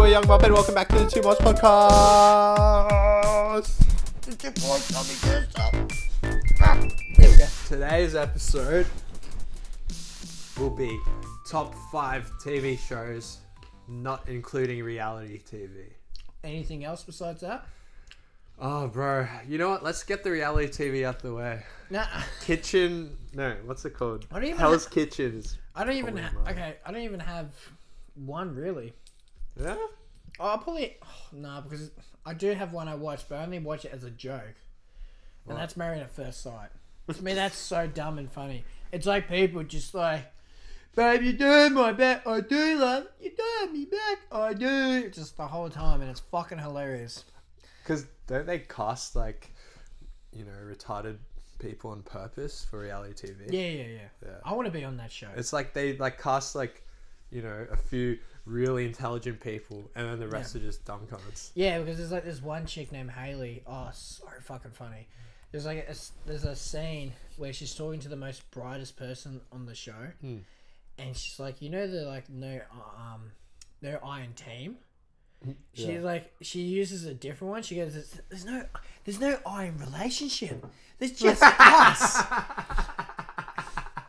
a young muppet. Welcome back to the Too Much Podcast. Here we go. Today's episode will be top 5 TV shows, not including reality TV. Anything else besides that? Oh, bro. You know what? Let's get the reality TV out the way. Nah. Kitchen. No, what's it called? I don't even Hell's Kitchen is. I don't even I don't even have one really. Yeah? Oh, I'll probably... nah, because I do have one I watch, but I only watch it as a joke. And that's Married at First Sight. To me, that's so dumb and funny. It's like people just like, babe, you do my back. I do love you. Do me back. I do. Just the whole time, and it's fucking hilarious. Because don't they cast, like, you know, retarded people on purpose for reality TV? Yeah. I want to be on that show. It's like they, like, cast, like, you know, a few really intelligent people, and then the rest are just dumb cunts. Yeah, because there's like this one chick named Haley. Oh, so fucking funny. There's like there's a scene where she's talking to the most brightest person on the show, and she's like, you know, the like no iron team. She's like, she uses a different one. She goes, there's no iron relationship. There's just us.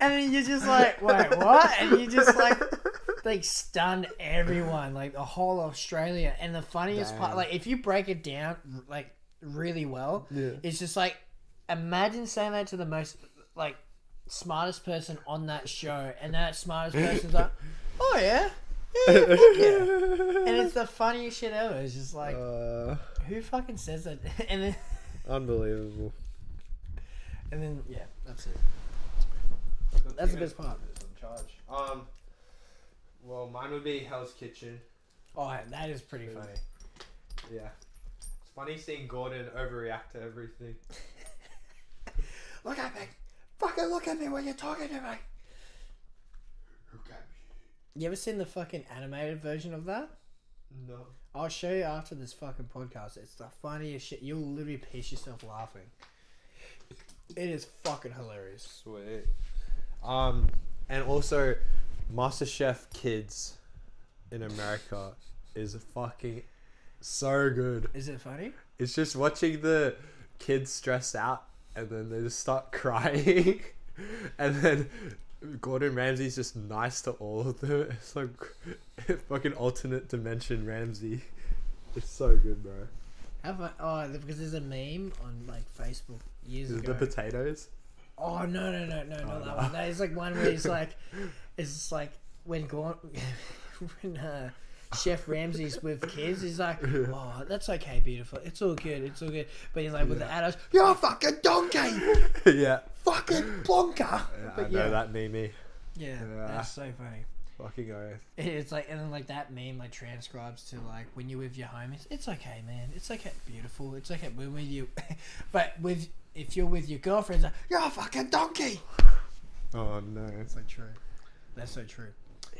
And then you're just like, wait, what? And you just like stunned everyone, like the whole Australia. And the funniest part, like if you break it down like really well, it's just like, imagine saying that to the most like smartest person on that show, and that smartest person's like, oh yeah. Yeah. And it's the funniest shit ever. It's just like, who fucking says that? And then unbelievable. And then that's it. That's the best part. Well, mine would be Hell's Kitchen. Oh, that is pretty funny. Yeah, it's funny seeing Gordon overreact to everything. Look at me, fucking look at me when you're talking to me. Look at me. You ever seen the fucking animated version of that? No. I'll show you after this fucking podcast. It's the funniest shit. You'll literally piss yourself laughing. It is fucking hilarious. Sweet. And also, MasterChef Kids in America is fucking so good. Is it funny? It's just watching the kids stress out, and then they just start crying, and then Gordon Ramsay's just nice to all of them. It's like fucking alternate dimension Ramsay. It's so good, bro. Because there's a meme on like Facebook years ago. The potatoes? Oh no, not that one. That is like one where he's like, it's like when Chef Ramsay's with kids, he's like, oh, that's okay, beautiful. It's all good. But he's like with the adults, you're a fucking donkey. Yeah. Fucking plonker. Yeah, I know that meme. Yeah, that's so funny. Fucking oath. It's like, and then like that meme like transcribes to like when you're with your homies, it's okay, man. It's okay, beautiful. It's okay when with you, but if you're with your girlfriend, like, you're a fucking donkey. Oh no, that's so true. That's so true.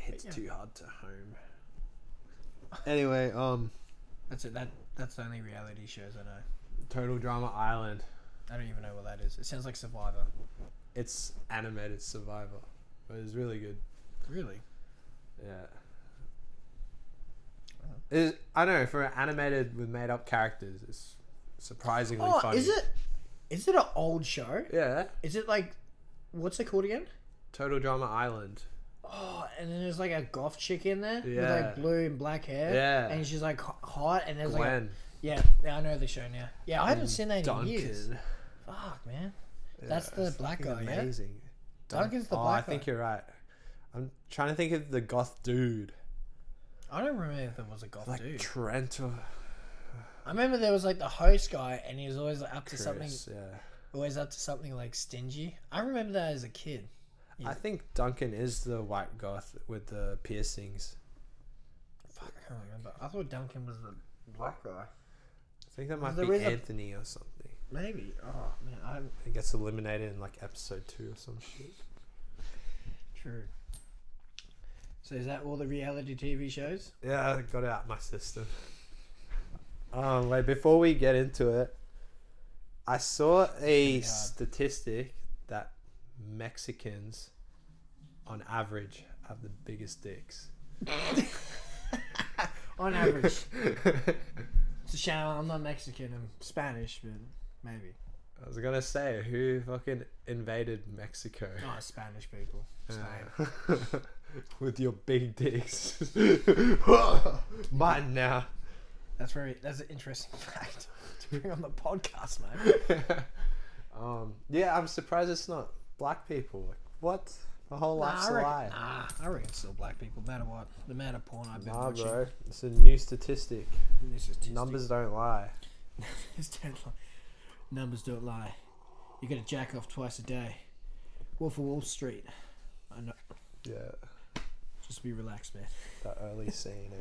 It's too hard to home. Anyway, that's it. That's the only reality shows I know. Total Drama Island. I don't even know what that is. It sounds like Survivor. It's animated Survivor, but it's really good. Really? Yeah. I know, for animated with made up characters, it's surprisingly funny. Is it an old show? Yeah. Is it like, what's it called again? Total Drama Island. Oh, and then there's like a goth chick in there with Yeah. like blue and black hair. Yeah. And she's like hot, and there's Gwen. like yeah, I know the show now. Yeah, I haven't seen that in Duncan. years. Fuck, man. That's the black guy, amazing. yeah? Duncan's the black I guy. think you're right. I'm trying to think of the goth dude. I don't remember if there was a goth Like dude. Trent or I remember there was like the host guy, and he was always up to Chris, something. yeah. Always up to something like stingy. I remember that as a kid. Yeah. I think Duncan is the white goth with the piercings. Fuck, I can't remember. I thought Duncan was the black guy. I think that might be Anthony or something. Maybe. Oh man, He gets eliminated in like episode 2 or some shit. True. So is that all the reality TV shows? Yeah, I got it out my system. Wait, before we get into it, I saw a statistic that Mexicans, on average, have the biggest dicks. On average. It's a shame I'm not Mexican. I'm Spanish, but maybe. I was gonna say, who fucking invaded Mexico? Oh, Spanish people. Spain. With your big dicks. Mine now. That's an interesting fact to bring on the podcast, mate. Yeah, I'm surprised it's not black people. Like, what? The whole life's a lie. I reckon it's still black people, no matter what. The amount of porn I've been watching. Bro. It's a new statistic. Numbers don't lie. Numbers don't lie. You gotta jack off twice a day. Wolf of Wall Street. I know. Yeah. Just be relaxed, man. That early scene,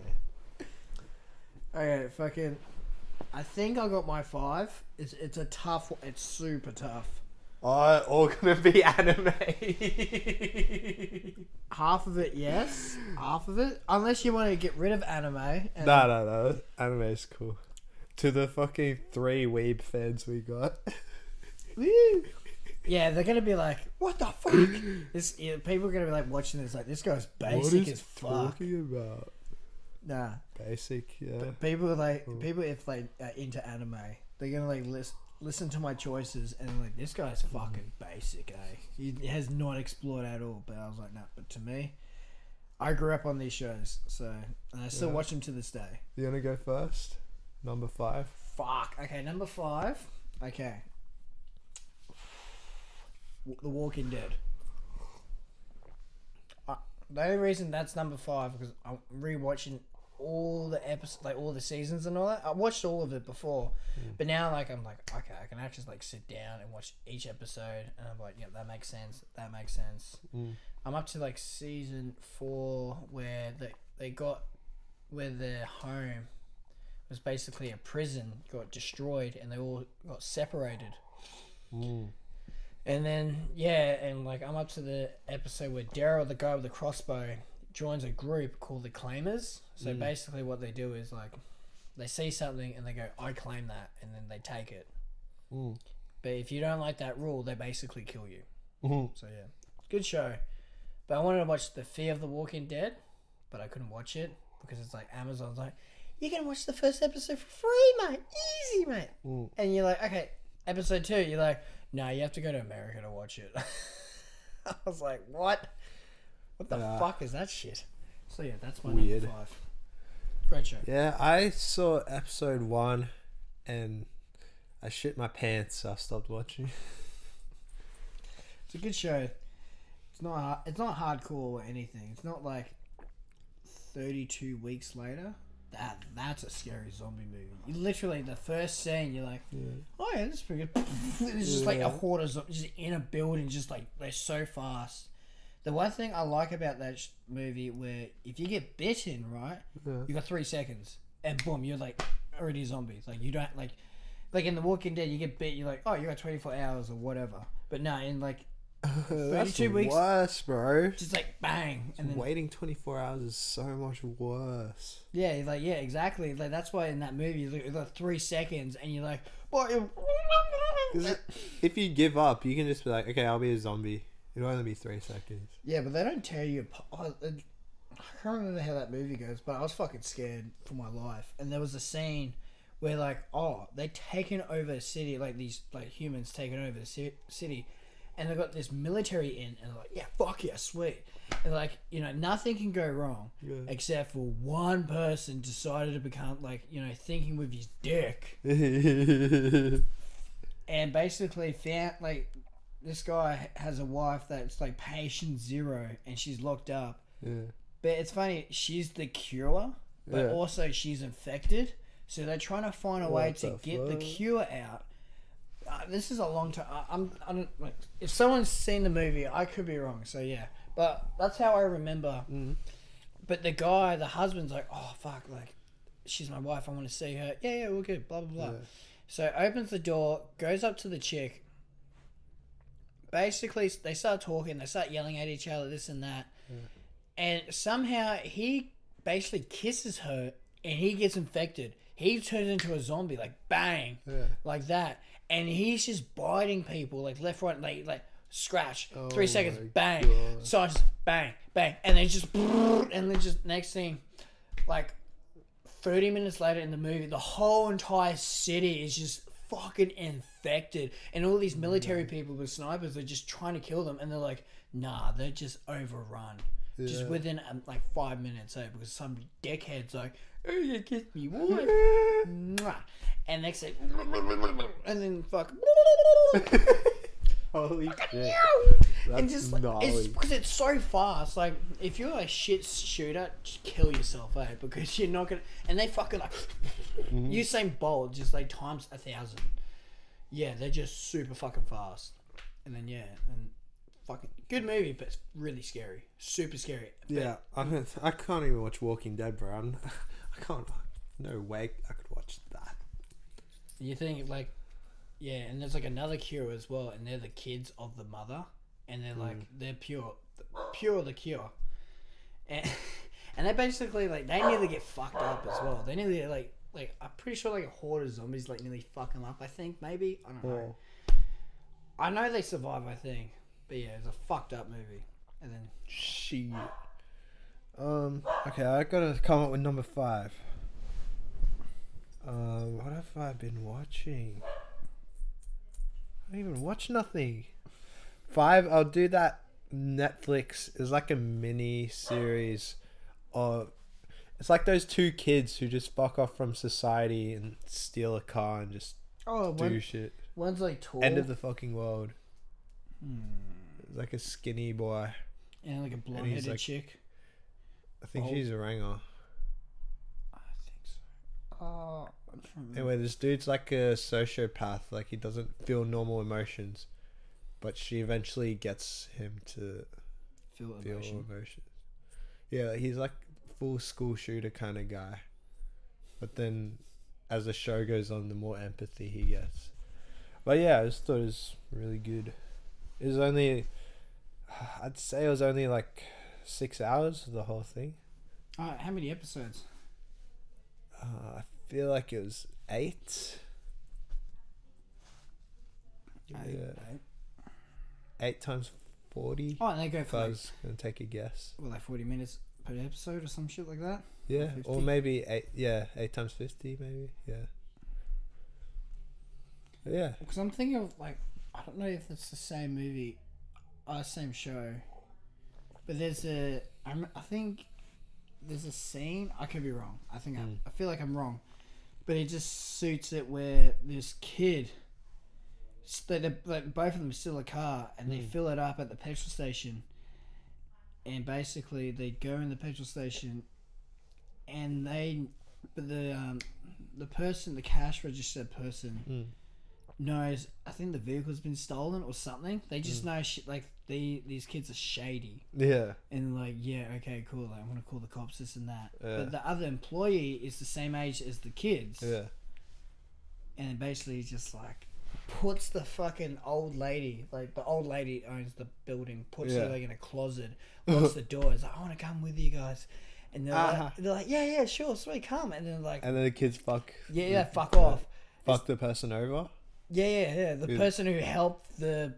Okay, fucking. I think I got my 5. It's a tough one. It's super tough. Oh, all gonna be anime. Half of it, yes. Half of it. Unless you want to get rid of anime. And No. Anime's cool. To the fucking 3 weeb fans we got. Woo! Yeah, they're gonna be like, "What the fuck?" People are gonna be like watching this, like, this guy's basic as fuck. What are you talking about? Nah, basic, yeah. but people if they are into anime, they're gonna like listen to my choices and like, this guy's fucking basic, eh? He has not explored at all. But I was like, nah. But to me, I grew up on these shows, so and I still watch them to this day. You wanna go first? Number 5. Fuck. Okay, number 5. Okay. The Walking Dead. The only reason that's number 5 because I'm rewatching all the episodes, like all the seasons and all that. I watched all of it before, but now like I'm like, okay, I can actually like sit down and watch each episode, and I'm like, yeah, that makes sense. That makes sense. I'm up to like season 4 where they got where their home was basically a prison, got destroyed, and they all got separated. And then, and like I'm up to the episode where Daryl, the guy with the crossbow, joins a group called the Claimers. So basically what they do is like, they see something and they go, I claim that, and then they take it. But if you don't like that rule, they basically kill you. So yeah, good show. But I wanted to watch The Fear of the Walking Dead, but I couldn't watch it because it's like Amazon's like, you can watch the first episode for free, mate. Easy, mate. And you're like, okay, episode 2, you're like, no, you have to go to America to watch it. I was like, what? What the fuck is that shit? So yeah, that's my number 5. Great show. Yeah, I saw episode 1 and I shit my pants, so I stopped watching. It's a good show. It's not hardcore or anything. It's not like 32 weeks later. That's a scary zombie movie. You literally, the first scene, you're like, oh yeah, that's pretty good. It's just like a horde of zombies just in a building, just like, they're so fast. The one thing I like about that movie, where if you get bitten, right, you got 3 seconds, and boom, you're like already a zombie. Like, you don't, like in The Walking Dead, you get bit, you're like, oh, you got 24 hours or whatever. But no, in like 32 weeks, worse, bro. just like bang, and then waiting 24 hours is so much worse. Yeah, like, yeah, exactly. Like, that's why in that movie, you like 3 seconds, and you're like, what? If you give up, you can just be like, okay, I'll be a zombie. It'll only be 3 seconds. I but they don't tell you. I can't remember how that movie goes, but I was fucking scared for my life. And there was a scene where, like, they taken over the city, like these like humans taking over the city, and they got this military in, and they're like, yeah, fuck yeah, sweet. And like, you know, nothing can go wrong except for one person decided to become like, you know, thinking with his dick, and basically found like. This guy has a wife that's like patient 0 and she's locked up. But it's funny, she's the cure, but also she's infected. So they're trying to find a way to get the cure out. This is a long time. I don't like. If someone's seen the movie, I could be wrong. So yeah, but that's how I remember. But the guy, the husband's like, oh fuck, like she's my wife. I want to see her. Yeah, we're good. Blah blah blah. So opens the door, goes up to the chick. Basically, they start talking, they start yelling at each other, this and that. And somehow he basically kisses her and he gets infected. He turns into a zombie, like bang, like that. And he's just biting people, like left, right, like scratch. 3 seconds, bang. So just bang, bang. And then just next thing, like 30 minutes later in the movie, the whole entire city is just fucking infected, and all these military people with snipers are just trying to kill them, and they're like, nah, they're just overrun. Just within like 5 minutes, because some dickhead's like, oh, you kissed me, what? Mwah. And next thing, and then fuck. Holy shit. And just it's because it's so fast. Like, if you're a shit shooter, just kill yourself, because you're not gonna. And they fucking like Usain Bolt just like times 1,000. Yeah, they're just super fucking fast. And then and fucking good movie, but it's really scary, super scary. Yeah, I can't even watch Walking Dead, bro. I can't. No way I could watch that. You think like. Yeah, and there's like another cure as well, and they're the kids of the mother, and they're like they're pure the cure, and they basically like they nearly get fucked up as well. They nearly like I'm pretty sure like a horde of zombies like nearly fuck them up. I think maybe I don't know. I know they survive. I think, but yeah, it's a fucked up movie. And then shit. Okay, I gotta come up with number 5. What have I been watching? I don't even watch nothing. 5, I'll do that. Netflix is like a mini series of. It's like those 2 kids who just fuck off from society and steal a car and just do shit. One's like tall. End of the fucking world. It's like a skinny boy. And like a blonde-headed like, chick. I think she's a ranger. I think so. Anyway, this dude's like a sociopath. Like, he doesn't feel normal emotions, but she eventually gets him to feel emotions. Yeah, he's like full school shooter kind of guy. But then, as the show goes on, the more empathy he gets. But yeah, I just thought it was really good. It was only, I'd say it was only like 6 hours, the whole thing. How many episodes? I feel like it was 8. Yeah. 8 times 40. Oh, and they go for I was going to take a guess. Well, like 40 minutes per episode or some shit like that? Yeah, or maybe 8, 8 times 50 maybe, yeah. Yeah. Because I'm thinking of, like, I don't know if it's the same movie, same show, but there's I think there's a scene, I could be wrong, I feel like I'm wrong, but it just suits it where this kid, like both of them steal a car and they fill it up at the petrol station, and basically they go in the petrol station and the person, the cash register person knows, I think the vehicle's been stolen or something. They just know shit, like these kids are shady. Yeah. And like, yeah, okay, cool, like, I'm gonna call the cops, this and that. But the other employee is the same age as the kids. Yeah. And basically just like puts the fucking old lady, like the old lady owns the building, puts her like in a closet, locks the doors, like, I wanna come with you guys. And they're like, yeah, sure, sweet, come. And then like, and then the kids fuck. Yeah, fuck off. Fuck the person over. Yeah. The person who helped the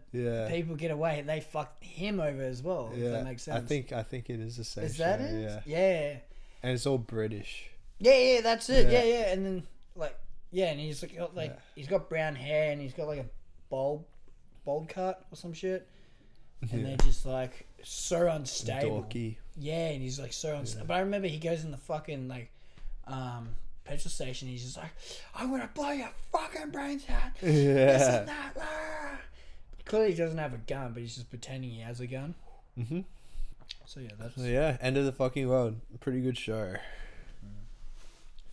people get away, they fucked him over as well. Yeah, if that makes sense. I think it is the same. Is that it? Yeah. And it's all British. Yeah, that's it. Yeah. And then like, and he's like, he's got brown hair and he's got like a bold cut or some shit. And they're just like so unstable. Dorky. Yeah, and he's like so unstable. But I remember he goes in the fucking like petrol station. He's just like, I'm gonna blow your fucking brains out. Yeah. This and that. Clearly he doesn't have a gun, but he's just pretending he has a gun. So yeah, that's end of the fucking world. Pretty good show.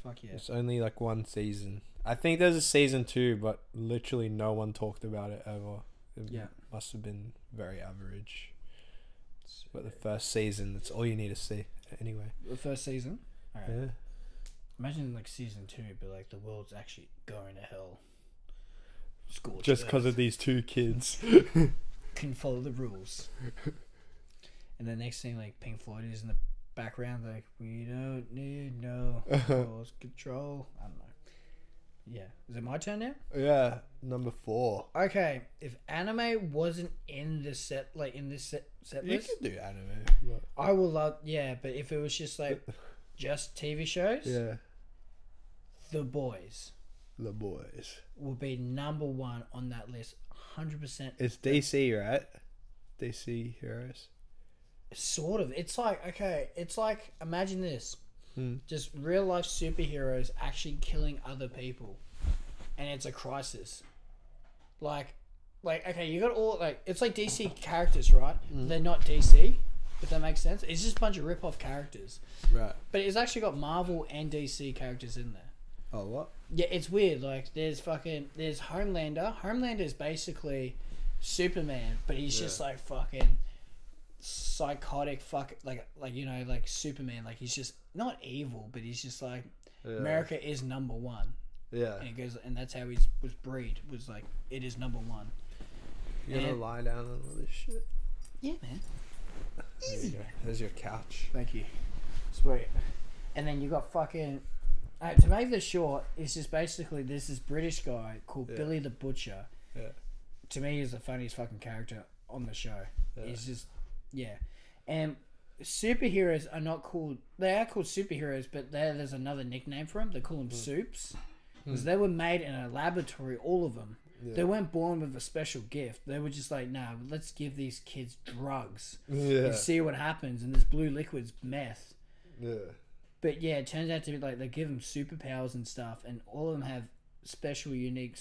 Fuck yeah. It's only like 1 season. I think there's a season 2, but literally no one talked about it ever. It must have been very average. But the first season, that's all you need to see. Anyway. The first season? Alright. Yeah. Imagine like season 2, but like the world's actually going to hell. Scorched just because of these 2 kids. Couldn't follow the rules. And the next thing, like Pink Floyd is in the background, like, we don't need no control. I don't know. Yeah. Is it my turn now? Yeah. Number 4. Okay. If anime wasn't in this set list, you could do anime. I will love. Yeah, but if it was just like just TV shows. Yeah. The Boys The Boys. will be number one on that list. 100%. It's DC, right? DC heroes. Sort of. It's like, okay, it's like, imagine this. Hmm. Just real life superheroes actually killing other people. And it's a crisis. Like, okay, you got all, like, it's like DC characters, right? They're not DC, if that makes sense. It's just a bunch of rip-off characters. Right. But it's actually got Marvel and DC characters in there. Oh, what? Yeah, it's weird. Like, there's Homelander. Homelander is basically Superman, but he's just like fucking psychotic, like Superman. Like, he's just not evil, but he's just like America is number one. Yeah. And it goes, and that's how he was bred. Was like, it is number one. You gonna lie down on all this shit? Yeah, man. There you go. There's your couch. Thank you. Sweet. And then you got fucking. To make this short, it's just basically there's this British guy called Billy the Butcher. Yeah. To me, he's the funniest fucking character on the show. Yeah. He's just, and superheroes are not called. They are called superheroes, but there's another nickname for them. They call them soups because they were made in a laboratory. All of them. Yeah. They weren't born with a special gift. They were just like, nah, let's give these kids drugs and see what happens. And this blue liquid's meth. Yeah. But yeah, it turns out to be like they give them superpowers and stuff, and all of them have special, unique,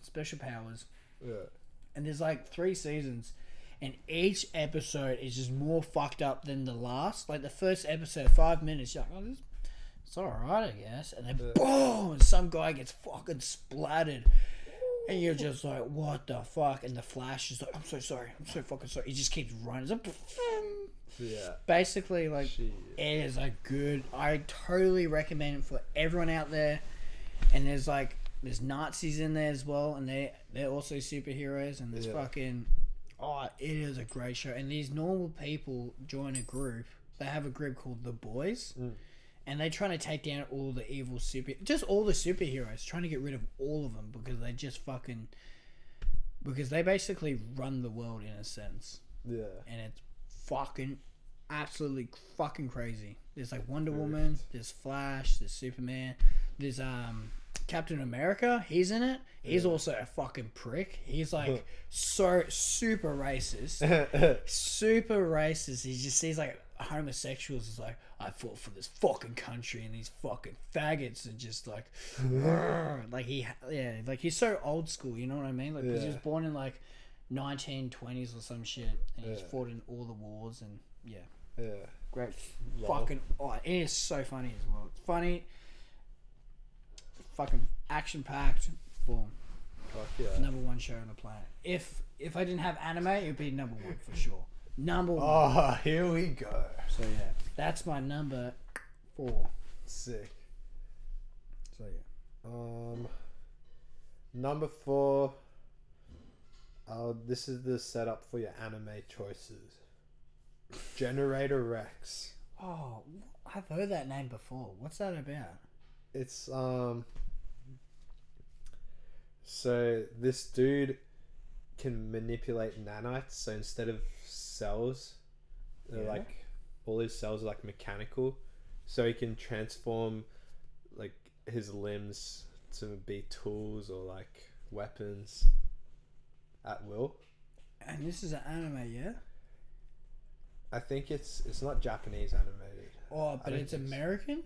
special powers. Yeah. And there's like 3 seasons, and each episode is just more fucked up than the last. Like the first episode, 5 minutes, you're like, oh, it's alright, I guess. And then boom, and some guy gets fucking splattered. And you're just like, what the fuck? And the Flash is like, I'm so sorry. I'm so fucking sorry. He just keeps running. It's like, yeah. Basically, like, it is a good... I totally recommend it for everyone out there. And there's Nazis in there as well. And they're also superheroes. And there's fucking... Oh, it is a great show. And these normal people join a group. They have a group called The Boys. And they're trying to take down all the evil just all the superheroes, trying to get rid of all of them because they just fucking... Because they basically run the world in a sense. Yeah. And it's fucking absolutely fucking crazy. There's like Wonder Woman, there's Flash, there's Superman, there's Captain America, he's in it. He's also a fucking prick. He's like so super racist. Super racist. He just sees like homosexuals as like, I fought for this fucking country, and these fucking faggots are just like like he's so old school, you know what I mean? Like, because he was born in like 1920s or some shit, and he's fought in all the wars, and great fucking it is so funny as well. It's funny, fucking action packed. Boom. Fuck yeah. Number 1 show on the planet. If I didn't have anime, it'd be number 1 for sure. Number 1. Oh, here we go. So yeah, that's my number 4. Sick. So yeah. Number 4. This is the setup for your anime choices. Generator Rex. Oh, I've heard that name before. What's that about? It's so this dude can manipulate nanites. So instead of cells, they're like all his cells are like mechanical. So he can transform like his limbs to be tools or like weapons at will. And this is an anime, yeah? I think it's not Japanese animated. Oh, but it's American?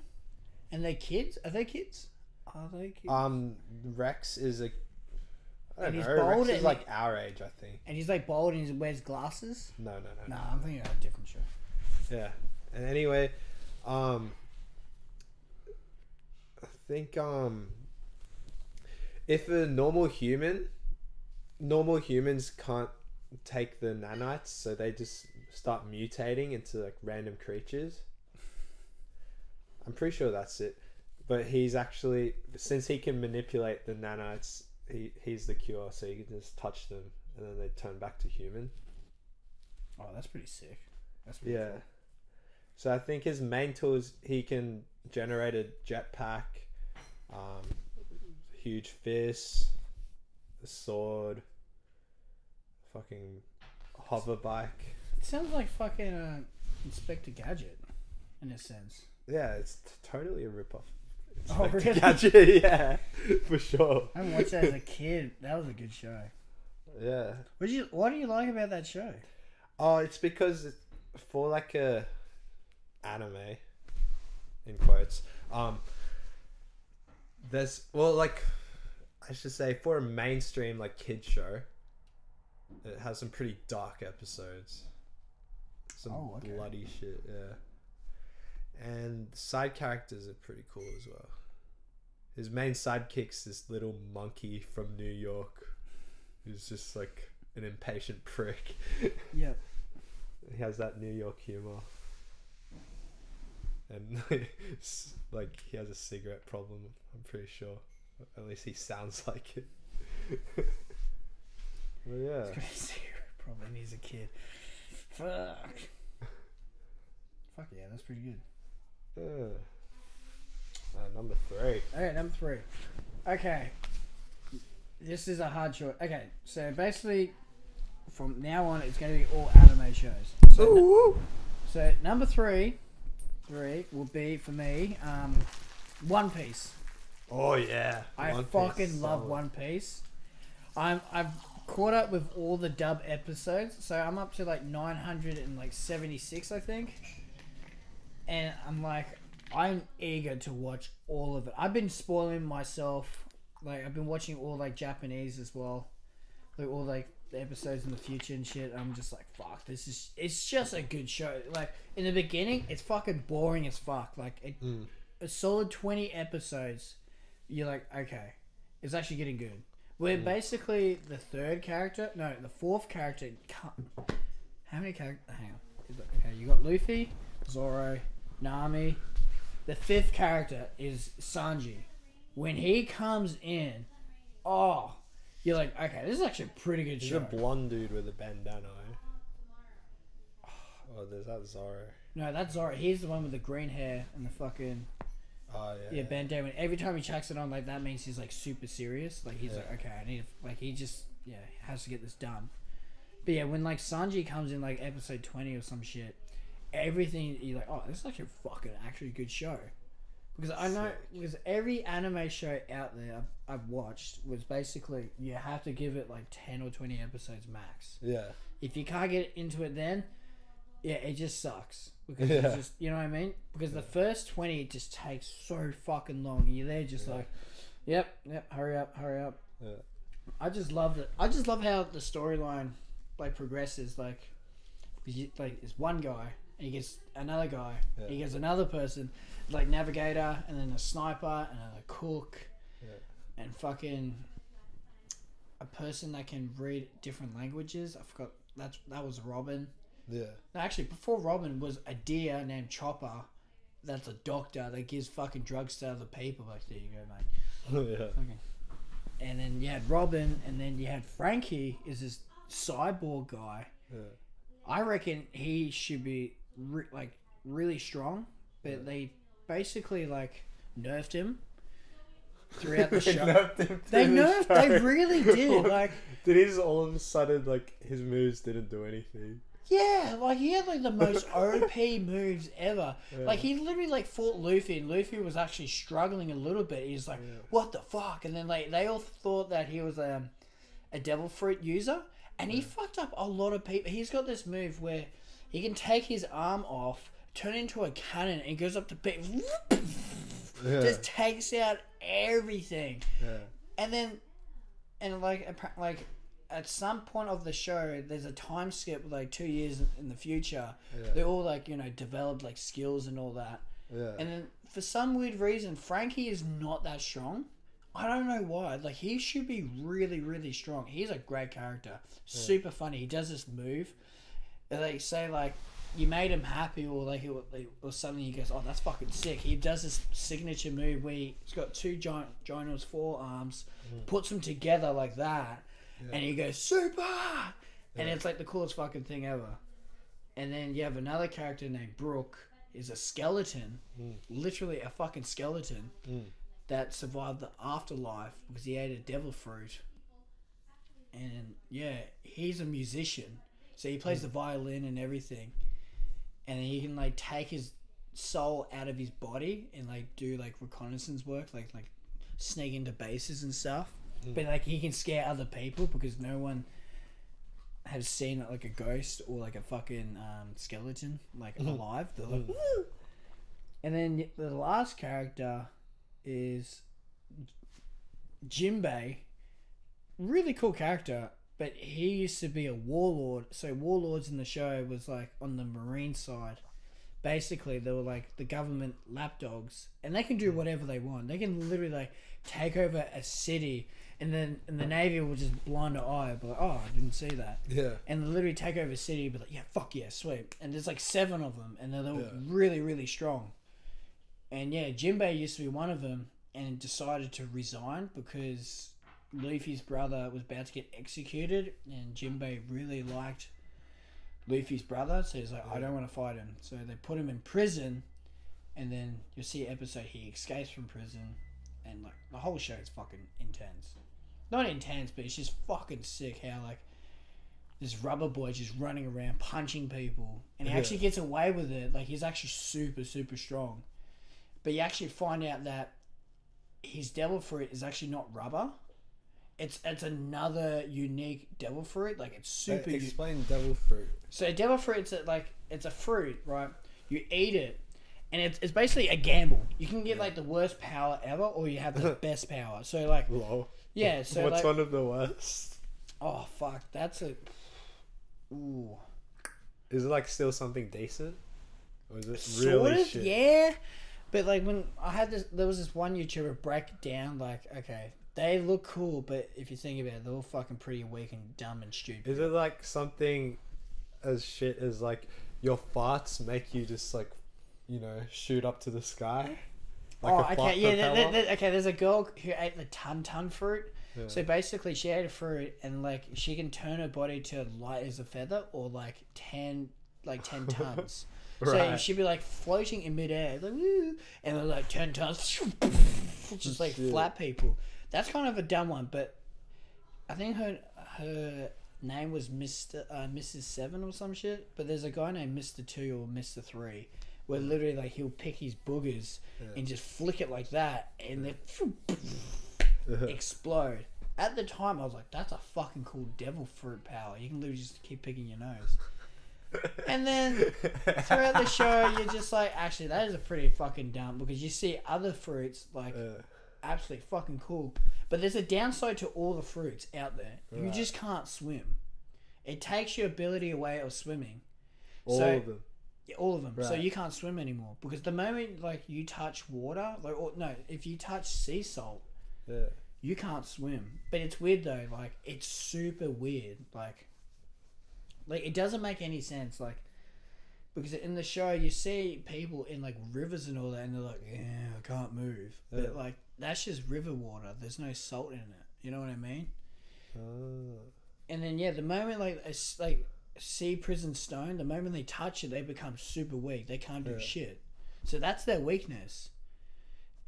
And they're kids? Are they kids? Rex is a... I don't and know. He's bold Rex is like our age, I think. And he's like bald and he wears glasses? No. No, I'm thinking of a different show. Yeah. And anyway, I think if a normal humans can't take the nanites, so they just start mutating into like random creatures. I'm pretty sure that's it. But he's actually, since he can manipulate the nanites, he's the cure, so you can just touch them and then they turn back to human. Oh, that's pretty sick. That's pretty cool. So I think his main tool is he can generate a jetpack, huge fist, a sword, fucking hover bike. It sounds like fucking Inspector Gadget, in a sense. Yeah, it's totally a rip-off. It's Oh, like to really? catch it, yeah, for sure. I watched that as a kid. That was a good show. Yeah. What do you like about that show? Oh, it's because for like a anime, in quotes, there's like I should say for a mainstream like kid show, it has some pretty dark episodes, some bloody shit, yeah. And side characters are pretty cool as well. His main sidekick's this little monkey from New York, who's just like an impatient prick. Yep. He has that New York humor. And like he has a cigarette problem, I'm pretty sure. At least he sounds like it. Well, yeah. He's got a cigarette problem. He's a kid. Fuck. Fuck yeah, that's pretty good. Number 3. Okay, number 3. Okay. This is a hard choice. Okay, so basically, from now on, it's going to be all anime shows. So number 3 will be for me, One Piece. Oh yeah, I fucking love One Piece. I've caught up with all the dub episodes, so I'm up to like 976, I think. And I'm eager to watch all of it. I've been spoiling myself. Like I've been watching all like Japanese as well, like all like the episodes in the future and shit. I'm just like, fuck, it's just a good show. Like in the beginning, it's fucking boring as fuck. Like a solid 20 episodes, you're like, okay, it's actually getting good. We're basically the fourth character. How many characters? Hang on. Okay, you got Luffy, Zoro, Nami. The 5th character is Sanji. When he comes in, you're like, okay, this is actually a pretty good show. He's a blonde dude with a bandana. Oh, there's that Zoro. No, that's Zoro. He's the one with the green hair and the fucking... Oh, yeah. Yeah, bandana. And every time he chucks it on, like, that means he's, like, super serious. Like, he's like, okay, I need to... Like, he just, has to get this done. But, yeah, when, like, Sanji comes in, like, episode 20 or some shit, everything, you're like, oh, this is actually a fucking actually good show. Because I know, because every anime show out there I've watched was basically, you have to give it, like, 10 or 20 episodes max. Yeah. If you can't get into it then, it just sucks. Because it's just, you know what I mean? Because the first 20 just takes so fucking long. You're there just like, yep, hurry up. Yeah. I just loved it. I just love how the storyline, like, progresses. Like, it's one guy, and he gets another guy, he gets another person, like, navigator, and then a sniper, and then a cook, and fucking a person that can read different languages. I forgot, that was Robin. Yeah. No, actually, before Robin was a deer named Chopper. That's a doctor that gives fucking drugs to other people. Like, there you go, mate. Yeah. Okay. And then you had Robin, and then you had Frankie, is this cyborg guy. Yeah. I reckon he should be really strong, but they basically like nerfed him throughout the show. They really did. Like, did he just all of a sudden, like, his moves didn't do anything? Yeah, like, he had, like, the most OP moves ever. Yeah. Like, he literally, like, fought Luffy, and Luffy was actually struggling a little bit. He's like, what the fuck? And then, like, they all thought that he was a devil fruit user, and he fucked up a lot of people. He's got this move where he can take his arm off, turn it into a cannon, and goes up to people. Just takes out everything. Yeah. And then, at some point of the show, there's a time skip, like 2 years in the future. Yeah. They all, like, developed, like, skills and all that. Yeah. And then, for some weird reason, Frankie is not that strong. I don't know why. Like, he should be really, really strong. He's a great character. Super funny. He does this move. They say, like, you made him happy, or, like, or something. He goes, oh, that's fucking sick. He does this signature move where he's got 2 ginormous forearms, puts them together like that. Yeah. And he goes, super! And it's like the coolest fucking thing ever. And then you have another character named Brooke, is a skeleton, literally a fucking skeleton, that survived the afterlife because he ate a devil fruit. And yeah, he's a musician. So he plays the violin and everything. And he can, like, take his soul out of his body and like do like reconnaissance work, like sneak into bases and stuff. But like he can scare other people because no one has seen like a ghost or like a fucking skeleton like alive. They're like, woo! And then the last character is Jinbei. Really cool character, but he used to be a warlord. So warlords in the show was like on the marine side. Basically, they were like the government lapdogs, and they can do whatever they want. They can literally like take over a city, and then the navy will just blind an eye, but like, oh, I didn't see that. Yeah. And they'll literally take over a city, but like, yeah, fuck yeah, sweet. And there's like 7 of them, and they're really, really strong. And yeah, Jinbei used to be one of them, and decided to resign because Luffy's brother was about to get executed, and Jinbei really liked Luffy's brother, so he's like, I don't want to fight him. So they put him in prison, and then you'll see an episode he escapes from prison, and like the whole show is fucking intense. Not intense, but it's just fucking sick how like this rubber boy just running around punching people, and he actually gets away with it. Like he's actually super, super strong. But you actually find out that his devil fruit is actually not rubber. It's another unique devil fruit. Like it's super. Explain devil fruit. So devil fruit, it's a fruit, right? You eat it, and it's basically a gamble. You can get like the worst power ever, or you have the best power. So like, Lol. Yeah. So what's like, one of the worst? Oh fuck, that's a. Ooh. Is it like still something decent, or is it Sort really of, shit? yeah. But like when I had this, there was this one YouTuber break it down. Like, okay, they look cool, but if you think about it, they're all fucking pretty weak and dumb and stupid. Is it like something as shit as like your farts make you just like, you know, shoot up to the sky? Like okay, yeah. Okay, there's a girl who ate the ton fruit. Yeah. So basically, she ate a fruit, and like she can turn her body to light as a feather, or like 10 tons. Right. So she'd be like floating in midair, like woo, and then like 10 tons, just like flat people. That's kind of a dumb one, but I think her name was Mrs. 7 or some shit. But there's a guy named Mr. 2 or Mr. 3, where literally like he'll pick his boogers and just flick it like that, and they explode. At the time, I was like, "That's a fucking cool devil fruit power. You can literally just keep picking your nose." And then throughout the show, you're just like, actually, that is a pretty fucking dumb, because you see other fruits like absolutely fucking cool, but there's a downside to all the fruits out there. Right. You just can't swim. It takes your ability away of swimming. All of them. Yeah, all of them. Right. So you can't swim anymore, because the moment like you touch water, like if you touch sea salt, you can't swim. But it's weird though. Like it's super weird. Like it doesn't make any sense, like, because in the show you see people in like rivers and all that, and they're like, yeah, I can't move, but like that's just river water. There's no salt in it. You know what I mean? And then the moment like sea prison stone, the moment they touch it, they become super weak. They can't do shit. So that's their weakness.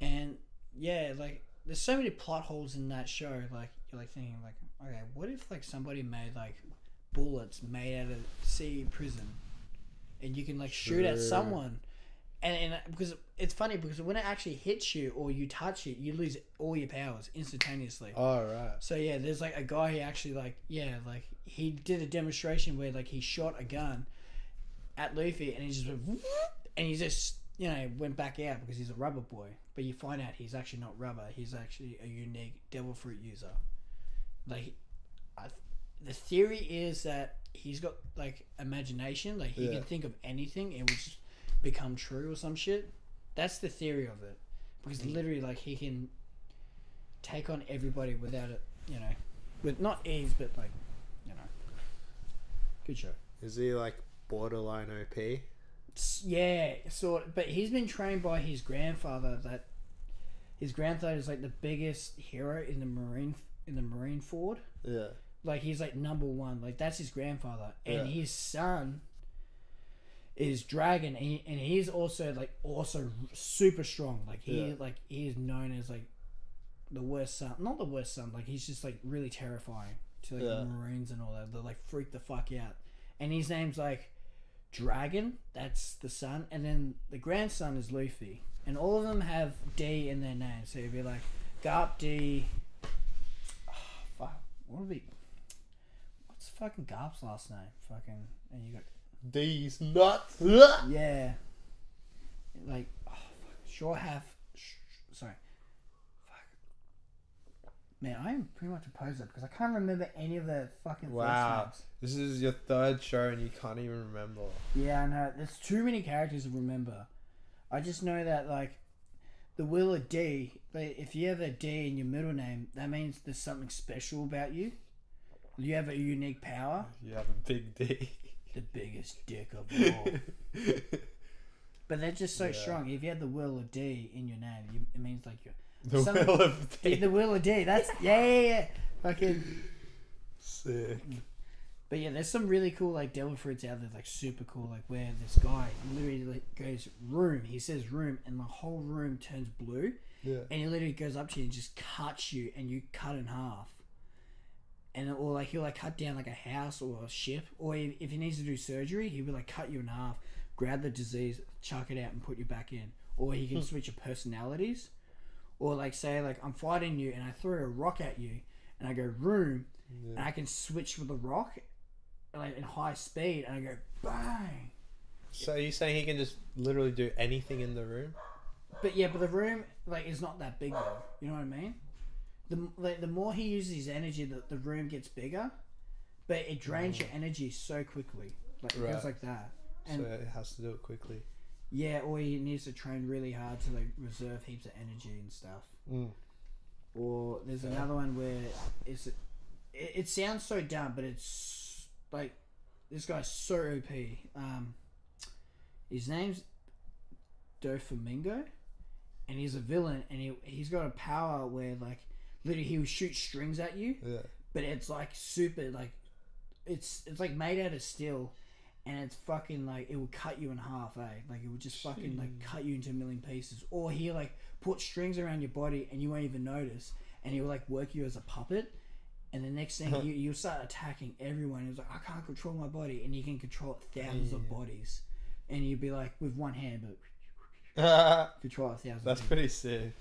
And like there's so many plot holes in that show. Like you're like thinking like, okay, what if like somebody made like bullets made out of sea prison, and you can like shoot at someone, and because it's funny, because when it actually hits you or you touch it, you lose all your powers instantaneously. All right. So there's like a guy who actually like he did a demonstration where like he shot a gun at Luffy, and he just went, and he just went back out because he's a rubber boy. But you find out he's actually not rubber. He's actually a unique devil fruit user. Like the theory is that he's got like imagination, like he can think of anything and it will just become true or some shit. That's the theory of it, because literally like he can take on everybody without it, with not ease, but like, good show. Is he like borderline OP? Yeah, sort of, but he's been trained by his grandfather. That his grandfather is like the biggest hero in the Marine Ford. Yeah. Like he's like number 1. Like that's his grandfather, and his son is Dragon, and he's also super strong. Like he is known as like the worst son. Not the worst son. Like he's just like really terrifying to like the Marines and all that. They like freak the fuck out. And his name's like Dragon, that's the son, and then the grandson is Luffy, and all of them have D in their name. So you'd be like Garp D. Oh, fuck, what would be? What's fucking Garp's last name? Fucking, and you got These nuts. yeah, like oh, sure have. Sorry, fuck, man, I am pretty much a poser because I can't remember any of the fucking Wow. first names. This is your third show and you can't even remember. Yeah, I know. There's too many characters to remember. I just know that, like, the Will of D, like, if you have a D in your middle name, that means there's something special about you. You have a unique power. You have a big D. The biggest dick of all. But they're just so strong. If you have the Will of D in your name, it means, like, you're... The Will of D. The Will of D. That's... Yeah. Fucking... Sick. But yeah, there's some really cool like devil fruits out there, like super cool, like where this guy literally like goes room. He says room, and the whole room turns blue. Yeah. And he literally goes up to you and just cuts you, and you cut in half. And or like he'll like cut down like a house or a ship, or if he needs to do surgery, he'll be like cut you in half, grab the disease, chuck it out, and put you back in. Or he can switch your personalities, or like say like I'm fighting you and I throw a rock at you, and I go room, and I can switch with the rock. Like in high speed, and I go bang. So you're saying he can just literally do anything in the room? But yeah, but the room like is not that big though. You know what I mean? The more he uses his energy, the room gets bigger, but it drains your energy so quickly. Like it goes like that. And so it has to do it quickly. yeah, or he needs to train really hard to like reserve heaps of energy and stuff. Or there's another one where it sounds so dumb, but it's like this guy's so OP. His name's Doflamingo, and he's a villain, and he's got a power where like literally he will shoot strings at you. Yeah. But it's like super like it's like made out of steel, and it's fucking like it will cut you in half, like it will just fucking like cut you into a million pieces. Or he like put strings around your body and you won't even notice, and he will like work you as a puppet. And the next thing, you'll start attacking everyone. It's like, I can't control my body. And you can control thousands of bodies. And you'd be like, with one hand, but control thousands. That's pretty sick.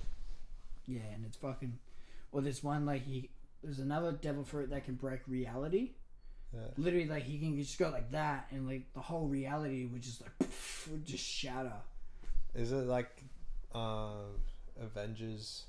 Yeah, and it's fucking... Or there's one, like, there's another devil fruit that can break reality. Yeah. Literally, like, he can just go like that, and, like, the whole reality would just, like, would just shatter. Is it like Avengers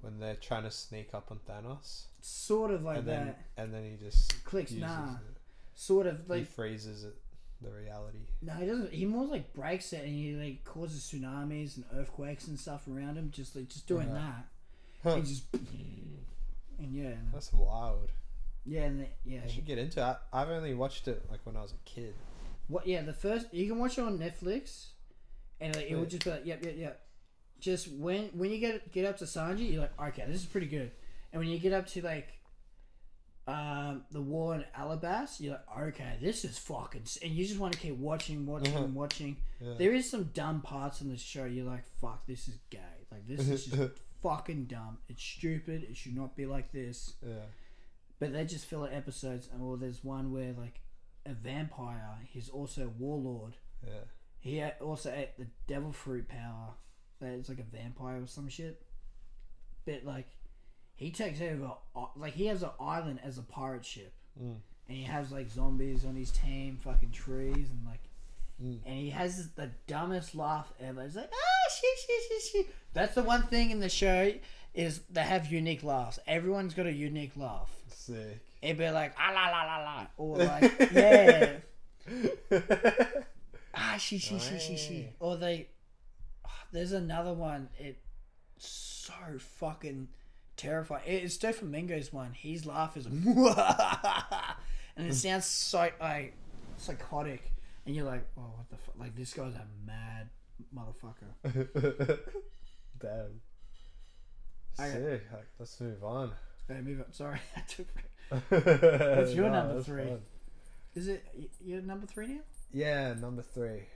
when they're trying to sneak up on Thanos? Sort of like and that. And then he just clicks, uses nah. it. Sort of like... He freezes it, the reality. No, he doesn't. He more like breaks it, and he like causes tsunamis and earthquakes and stuff around him. Just doing that. He just... And yeah. That's wild. Yeah, and I should get into it. I've only watched it like when I was a kid. What? Yeah, the first... You can watch it on Netflix, and like, it will just be like, yep. Just when you get up to Sanji, you're like, okay, this is pretty good. And when you get up to like the war in Alabas, you're like, okay, this is fucking... And you just want to keep watching. Yeah. There is some dumb parts in the show. You're like, fuck, this is gay. Like, this is just fucking dumb. It's stupid. It should not be like this. Yeah. But they just fill episodes. And there's one where like a vampire, he's also a warlord. Yeah. He also ate the devil fruit power. That it's like a vampire or some shit. But like... He takes over, like, he has an island as a pirate ship. And he has, like, zombies on his team, fucking trees, and, like... And he has the dumbest laugh ever. It's like, shit. That's the one thing in the show, is they have unique laughs. Everyone's got a unique laugh. Sick. It'd be like, la la la. Or, like, yeah. She. Or they... There's another one, it's so fucking... terrifying. It's Doflamingo's one. His laugh is and it sounds so like psychotic, and you're like, oh, what the fuck? Like, this guy's a mad motherfucker. Damn. Sick. Let's move on. Okay, move on. Sorry, I took. What's your number 3? Fun. Is it your number 3 now? Yeah, number 3.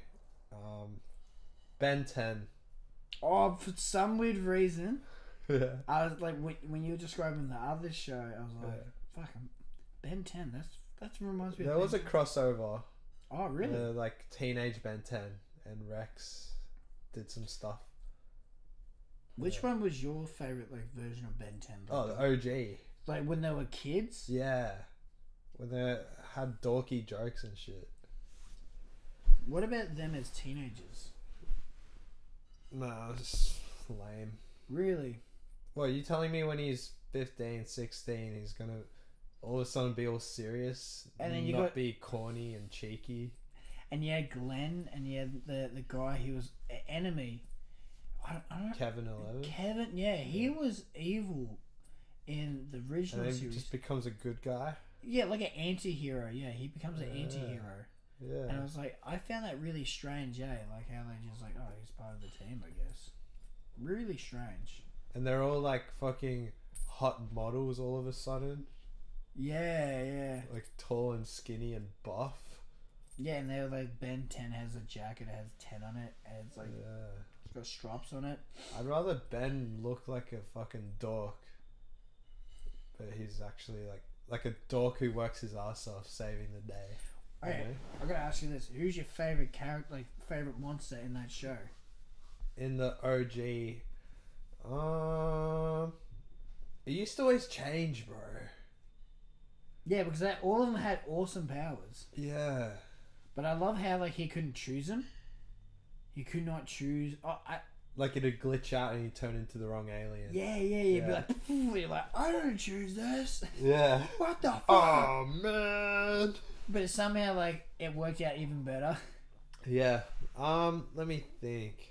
Ben 10. Oh, for some weird reason. Yeah. I was like, when you were describing the other show, I was like, fucking Ben 10. That reminds me. There was a crossover. Oh, really? Like teenage Ben 10 and Rex did some stuff. Which one was your favorite like version of Ben 10? Oh, the OG. Like when they were kids? Yeah. When they had dorky jokes and shit. What about them as teenagers? Nah, it's lame. Really? Well, you telling me when he's 15, 16, he's gonna all of a sudden be all serious And then you not got- be corny and cheeky? And you had Glenn, and you had the guy who was an enemy. I don't Kevin 11. Kevin, yeah, he was evil in the original And then he series. just becomes a good guy. Yeah, like an anti-hero. Yeah, he becomes an anti-hero. Yeah. And I was like, I found that really strange, like how they just like, oh, he's part of the team, I guess. Really strange. And they're all like fucking hot models all of a sudden. Yeah. Like tall and skinny and buff. Yeah, and they were like, Ben 10 has a jacket, it has 10 on it, and it's like, Yeah. it's got stripes on it. I'd rather Ben look like a fucking dork. But he's actually like a dork who works his ass off saving the day. you Okay, know? I gotta ask you this: who's your favorite character, like favorite monster in that show? In the OG, it used to always change, bro. Yeah, because all of them had awesome powers. Yeah. But I love how like he couldn't choose them. He could not choose. Oh, Like it'd glitch out and he'd turn into the wrong alien. yeah. Be like, you're like, I didn't choose this. Yeah. What the fuck? Oh man. But it somehow like it worked out even better. Yeah. Let me think.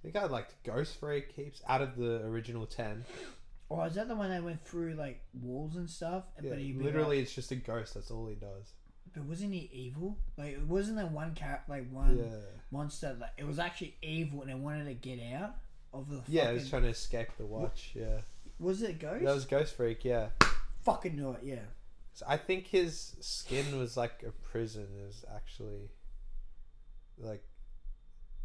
I think I liked Ghost Freak heaps out of the original 10. Or is that the one that went through like walls and stuff? Yeah, But he literally, it's just a ghost. That's all he does. But wasn't he evil? Like, wasn't there one one monster that it was actually evil and it wanted to get out of the? Yeah, he was trying to escape the watch. Yeah. Was it Ghost? That was Ghost Freak. Yeah. Fucking knew it. Yeah. So I think his skin was like a prison. Is actually like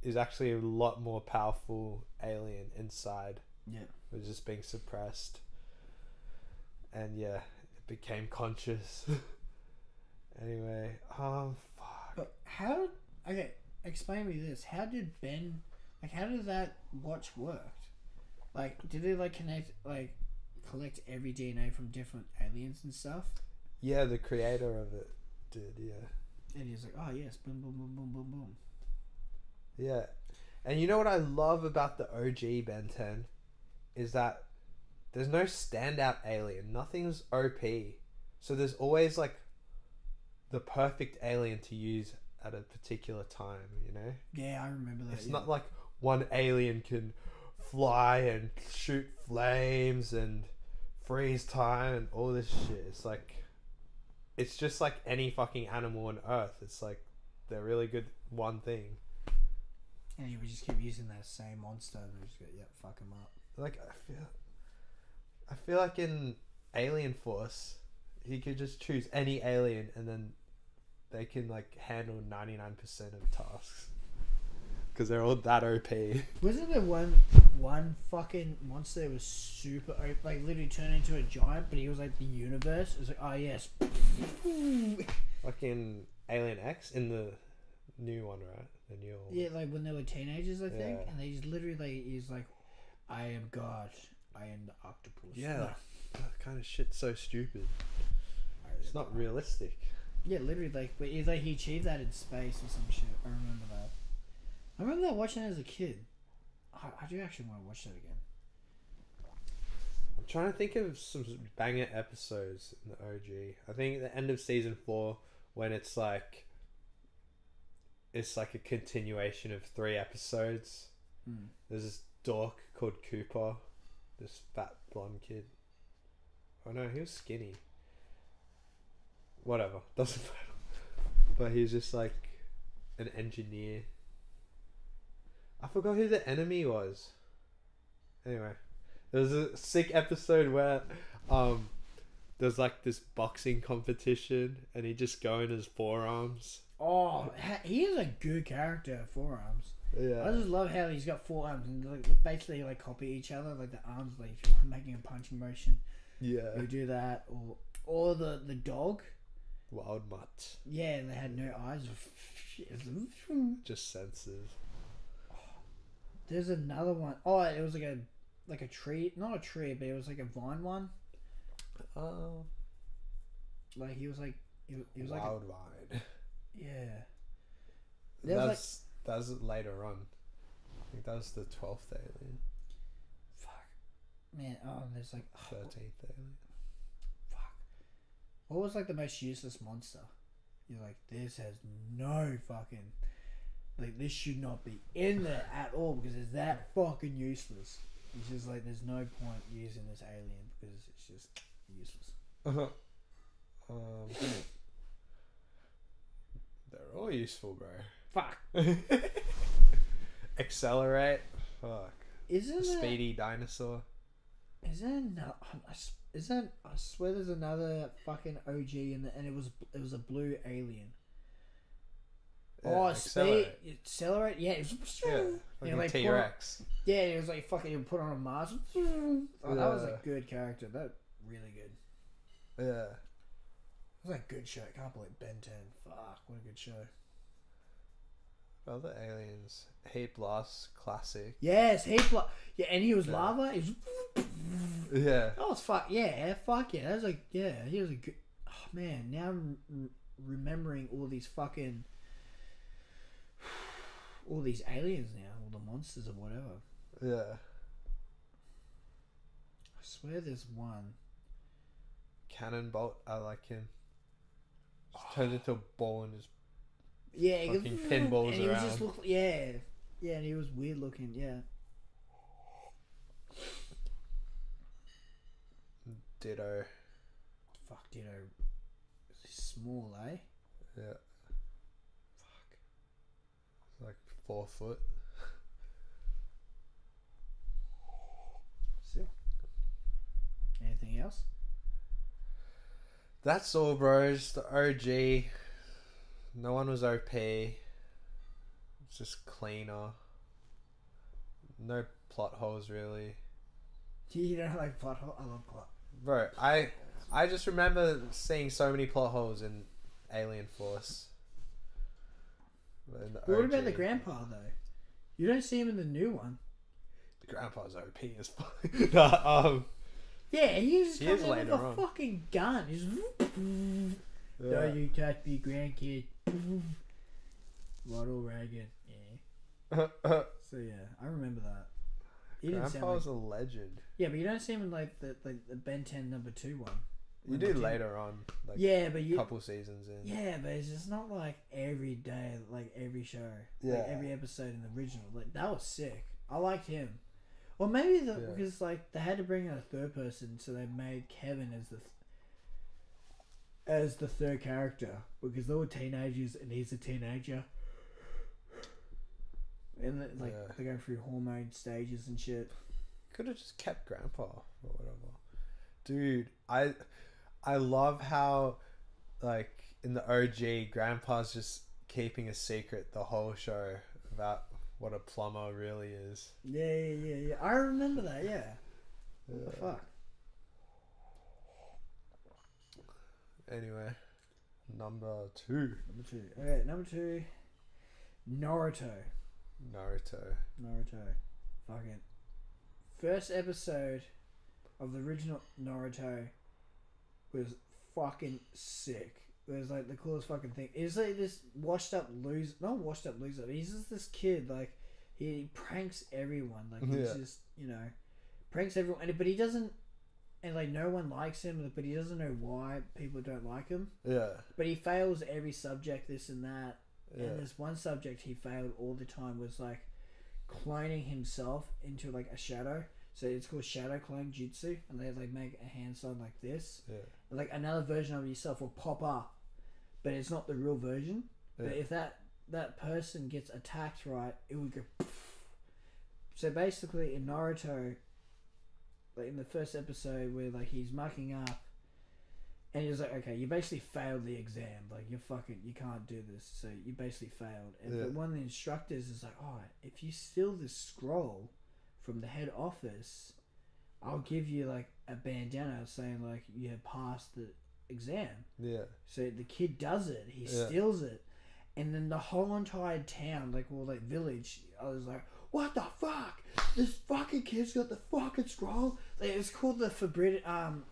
is actually a lot more powerful alien inside. Yeah. It was just being suppressed, and yeah, it became conscious. Anyway, fuck. But how? Okay, explain me this. How did Ben? Like, how did that watch work? Like, did it like collect every DNA from different aliens and stuff? Yeah, the creator of it did. Yeah. And he's like, oh yes, boom, boom, boom, boom, boom, boom. Yeah, and you know what I love about the OG Ben 10 is that there's no standout alien. Nothing's OP, so there's always like the perfect alien to use at a particular time. You know. Yeah, I remember that. It's not like one alien can fly and shoot flames and freeze time and all this shit. It's like, it's just like any fucking animal on Earth. It's like they're really good at one thing. And he would just keep using that same monster and we just go, yep, fuck him up. Like I feel like in Alien Force, he could just choose any alien and then they can like handle 99% of tasks. Because they're all that OP. Wasn't there one fucking monster that was super OP, like literally turned into a giant, but he was like the universe? It was like, oh yes. Fucking Alien X in the new one, right? The new one. Yeah, like when they were teenagers, I think. Yeah. And they just literally, like, he's like, I am God. I am the octopus. Yeah, that kind of shit's so stupid. It's not realistic. Yeah, literally, like, but it's like he achieved that in space or some shit. I remember that. I remember that watching it as a kid. I do actually want to watch that again. I'm trying to think of some banger episodes in the OG. I think at the end of season 4, when it's like a continuation of 3 episodes. There's this dork called Cooper, this fat blonde kid. Oh no, he was skinny. Whatever, doesn't matter. But he's just like an engineer. I forgot who the enemy was. Anyway, there was a sick episode where there's like this boxing competition and he just go in his forearms. Oh, he is a good character, Forearms. Yeah. I just love how he's got 4 arms and like basically like copy each other. Like the arms, like if you're making a punching motion, Yeah. you do that, or the dog. Wild mutt. Yeah, and they had no eyes. Just senses. There's another one. Oh, it was like a tree, not a tree, but it was like a vine one. Like he was like he was Wild vine. yeah. That was later on. I think that was the 12th alien. Fuck, man. Oh, and there's like 13th alien. Fuck. What was like the most useless monster? You're like, this has no fucking, like, this should not be in there at all because it's that fucking useless. It's just like, there's no point using this alien because it's just useless. They're all useful, bro. Fuck. Accelerate. Fuck. Isn't Speedy dinosaur. Isn't I swear there's another fucking OG in the, and it was a blue alien. Yeah, Accelerate. Yeah, it was, like like T-Rex. Yeah, it was like fucking. You put on a mask. Oh, that was a good character. That really good. Yeah. It was a good show. I can't believe Ben 10. Fuck, what a good show. Other aliens. Heat Blast, classic. Yes, yeah, and he was lava. He was. Yeah. Oh, it's fuck. Yeah, fuck yeah. That was like, yeah, he was a good. Oh man, now I'm remembering all these fucking. All these aliens now, all the monsters or whatever. Yeah. I swear there's one. Cannonbolt, I like him. Just turns into a ball and just fucking goes, pinballs and he around. was just yeah, and he was weird looking. Yeah. Ditto. Fuck, Ditto. He's small, eh? Yeah. Fuck. Like 4 foot. Sick. Anything else? That's all, bro. Just the OG. No one was OP. It's just cleaner. No plot holes, really. You don't like plot hole? I love plot. Bro, I just remember seeing so many plot holes in Alien Force. What about the grandpa though? You don't see him in the new one. The grandpa's OP as fuck. No, Yeah, he just He comes is in with later a on. fucking gun. He's no, yeah. you touch me, grandkid. Ronald Reagan. Yeah. So yeah, I remember that. He didn't sound Grandpa's like, a legend. yeah, but you don't see him in like the Ben 10 number 2 one. You did later on, like Yeah, but you. couple seasons in. Yeah, but it's just not like every day, like every show, Yeah. like every episode in the original. Like that was sick. I liked him. Or maybe because like they had to bring in a third person, so they made Kevin as the third character because they were teenagers and he's a teenager, and they're going through hormone stages and shit. Could have just kept Grandpa or whatever. Dude, I love how, like, in the OG, Grandpa's just keeping a secret the whole show about what a plumber really is. Yeah. I remember that. Yeah. What the fuck? Anyway, number 2. Okay, number 2. Naruto. Fucking first episode of the original Naruto was fucking sick. It was like the coolest fucking thing. It's like this not washed up loser. He's just this kid, like he pranks everyone. Like he's just, pranks everyone. But he doesn't, and like no one likes him. But he doesn't know why people don't like him. Yeah. But he fails every subject, this and that. Yeah. And this one subject he failed all the time was like cloning himself into like a shadow. So it's called shadow clone jutsu, and they like make a hand sign like this. Yeah. Like another version of yourself will pop up, but it's not the real version. Yeah. But if that person gets attacked right, it would go. Poof. So basically, in Naruto, like in the first episode where like he's mucking up, and he's like, okay, you basically failed the exam. Like you can't do this. So you basically failed. And but one of the instructors is like, oh, if you steal this scroll from the head office, I'll give you like a bandana saying like you have passed exam. Yeah. So the kid does it. He Yeah. steals it. And then the whole entire town, like, or like village, I was like, what the fuck? This fucking kid's got the fucking scroll. Like, it's called the forbidden,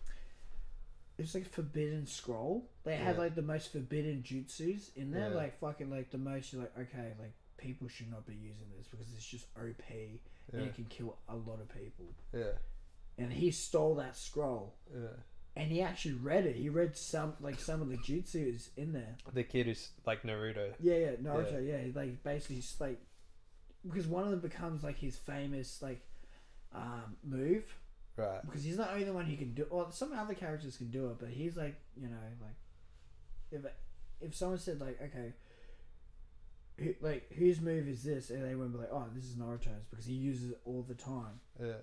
it's like forbidden scroll. They had Yeah. like the most forbidden jutsus in there. Yeah. Like fucking like the most, you're like, okay, like people should not be using this because it's just OP and it can kill a lot of people. Yeah. And he stole that scroll. Yeah. And he actually read it. He read some of the jutsus in there. The kid who's like Naruto. Yeah, Naruto. Yeah, like basically, just like because one of them becomes like his famous like move. Right. Because he's not only the one who can do. Well, some other characters can do it, but he's like, you know, like if someone said like, okay, whose move is this, and they would be like, oh, this is Naruto's because he uses it all the time. Yeah.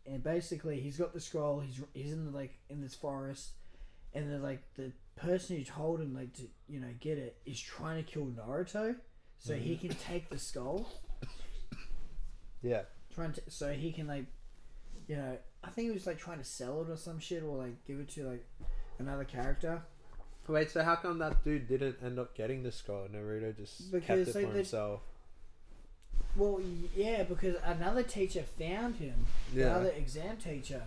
And basically, he's got the scroll. He's in in this forest, and then like the person who told him like to get it is trying to kill Naruto, so he can take the skull. Yeah. So he can like, I think he was like trying to sell it or some shit, or like give it to like another character. Wait, so how come that dude didn't end up getting the skull? Naruto just kept it for himself. Well, yeah, because another teacher found him. The other exam teacher.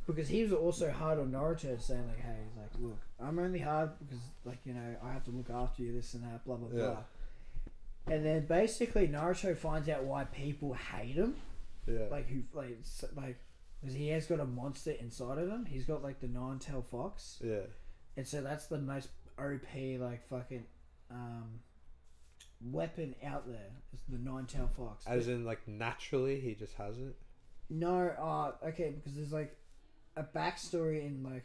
Because he was also hard on Naruto, saying like, hey, like, look, I'm only hard because, like, I have to look after you, this and that, blah, blah, blah. And then basically Naruto finds out why people hate him. Yeah. Because he has got a monster inside of him. He's got, like, the nine-tailed fox. Yeah. And so that's the most OP, like, fucking, weapon out there. It's the nine-tailed fox. As in, like, naturally he just has it? No, okay, because there's like a backstory in like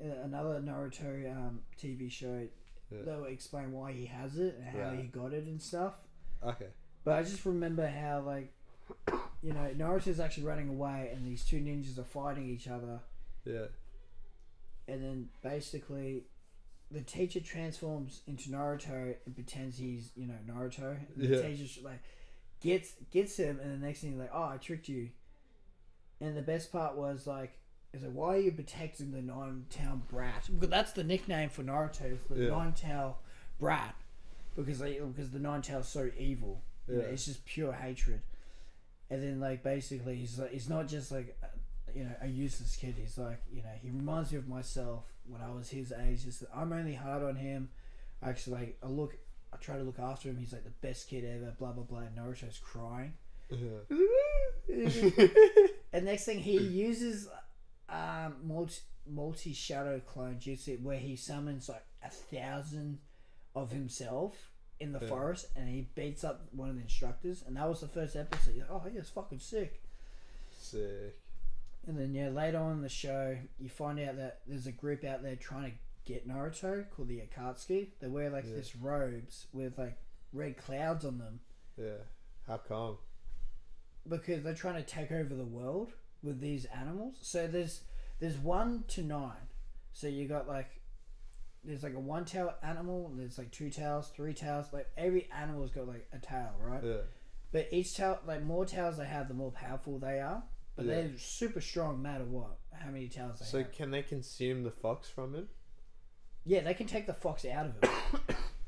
another Naruto TV show that will explain why he has it and how he got it and stuff. Okay. But I just remember how like Naruto's actually running away and these two ninjas are fighting each other. Yeah. And then basically the teacher transforms into Naruto and pretends he's Naruto. And the teacher like gets him, and the next thing he's like, oh, I tricked you. And the best part was like, is like, why are you protecting the Nine-Tailed Brat? Because that's the nickname for Naruto, the Nine-Tailed Brat, because the Nine-Tail's so evil. It's just pure hatred. And then like basically he's not just like a useless kid. He's like he reminds me of myself when I was his age. Just I'm only hard on him. Actually, like I try to look after him. He's like the best kid ever. Blah blah blah. And Naruto's crying. And next thing he uses multi shadow clone jutsu where he summons like 1,000 of himself in the forest, and he beats up one of the instructors. And that was the first episode. You're like, oh yeah, it's fucking sick. And then later on in the show you find out that there's a group out there trying to get Naruto called the Akatsuki. They wear like this robes with like red clouds on them. Yeah. How come? Because they're trying to take over the world with these animals. So there's 1 to 9. So you got like there's like a 1-tailed animal, there's like 2 tails, 3 tails. Like every animal's got like a tail, right? Yeah. But each tail, like more tails they have, the more powerful they are. But they're super strong no matter what. How many tails they have. So can they consume the fox from it? Yeah, they can take the fox out of it.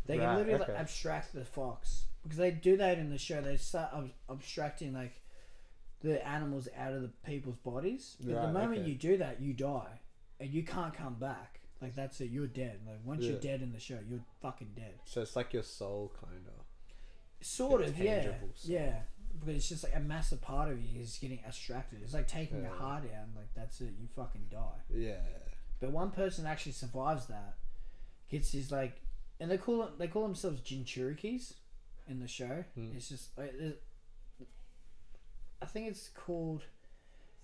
They can literally like, abstract the fox. Because they do that in the show. They start abstracting like the animals out of the people's bodies. But the moment you do that, you die. And you can't come back. Like that's it, you're dead. Like once you're dead in the show, you're fucking dead. So it's like your soul kind of. Sort of, yeah. Yeah. Because it's just like a massive part of you is getting abstracted. It's like taking a heart out and like that's it, you fucking die. Yeah. But one person actually survives that. Gets his like, and they call themselves Jinchurikis in the show. It's just like, I think it's called,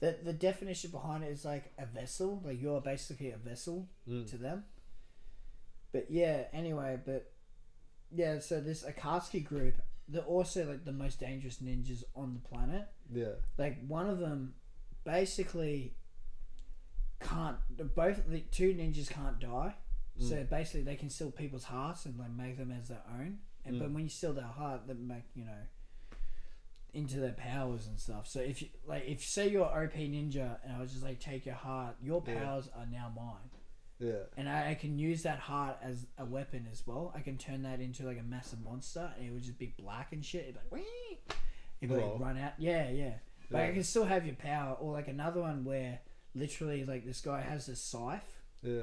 the definition behind it is like a vessel. Like you're basically a vessel to them. But so this Akatsuki group, they're also like the most dangerous ninjas on the planet. Yeah. Like one of them basically both the two ninjas can't die. So basically they can steal people's hearts and like make them as their own. And but when you steal their heart, they make, into their powers and stuff. So if say you're OP ninja and I was just like take your heart, your powers are now mine. Yeah. And I can use that heart as a weapon as well. I can turn that into like a massive monster, and it would just be black and shit. It'd be like, wee! It'd be like run out. Yeah, yeah. But I can still have your power. Or like another one where literally like this guy has a scythe. Yeah.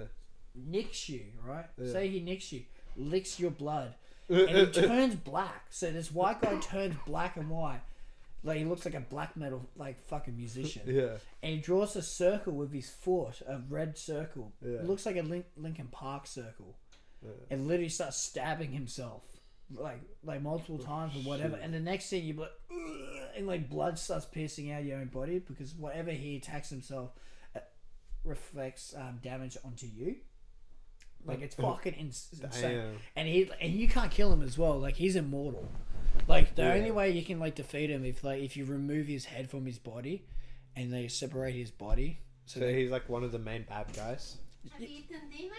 Nicks you, right? Yeah. Say he nicks you, licks your blood, and he turns black. So this white guy turns black and white. Like he looks like a black metal like fucking musician. Yeah. And he draws a circle with his foot, a red circle. Yeah. It looks like a Linkin Park circle. Yeah. And literally starts stabbing himself like multiple times or whatever. Shit. And the next thing you like, and like blood starts piercing out your own body because whatever he attacks himself reflects damage onto you. Like it's fucking insane. And you can't kill him as well. Like he's immortal. Like the only way you can like defeat him if you remove his head from his body, and they separate his body. So he's like one of the main bad guys. Have you eaten dinners?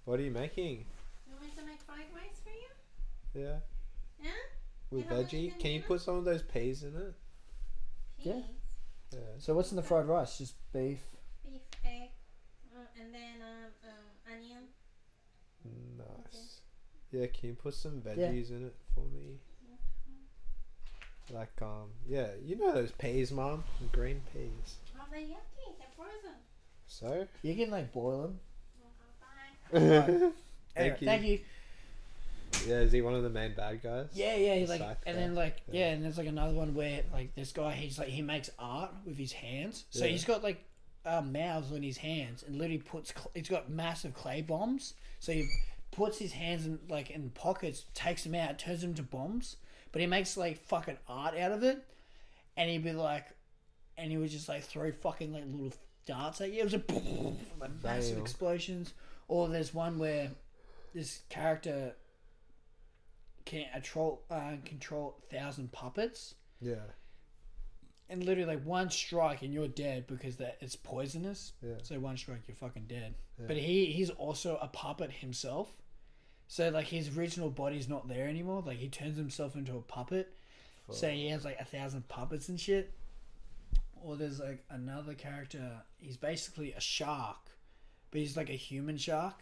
What are you making? You want me to make fried rice for you? Yeah. Yeah? With You haven't veggie. eaten Can you dinner? put some of those peas in it? Yeah. Peas, Yeah. So what's in the fried rice? Just beef. beef, egg, and then onion. Nice. Yeah, can you put some veggies in it for me? Like, yeah, you know those peas, Mom? Green peas. Oh, they're yucky. They're frozen. So? You can like boil them. Bye. Thank you. Thank you. Yeah, is he one of the main bad guys? Yeah, yeah. He's The like, scythe and guy. then like, Yeah. yeah, and there's like another one where like this guy, he's like, he makes art with his hands. So Yeah. he's got like mouths on his hands, and literally he's got massive clay bombs. So he puts his hands in like in pockets, takes them out, turns them to bombs. But he makes like fucking art out of it, and he'd be like, and he would just like throw fucking like little darts at you. It was like massive Damn. explosions. Or there's one where this character can control 1,000 puppets, Yeah. and literally like one strike and you're dead because it's poisonous. Yeah. So one strike you're fucking dead. Yeah. But he's also a puppet himself. So like his original body's not there anymore. Like he turns himself into a puppet. So he has like 1,000 puppets and shit. Or there's like another character. He's basically a shark, but he's like a human shark.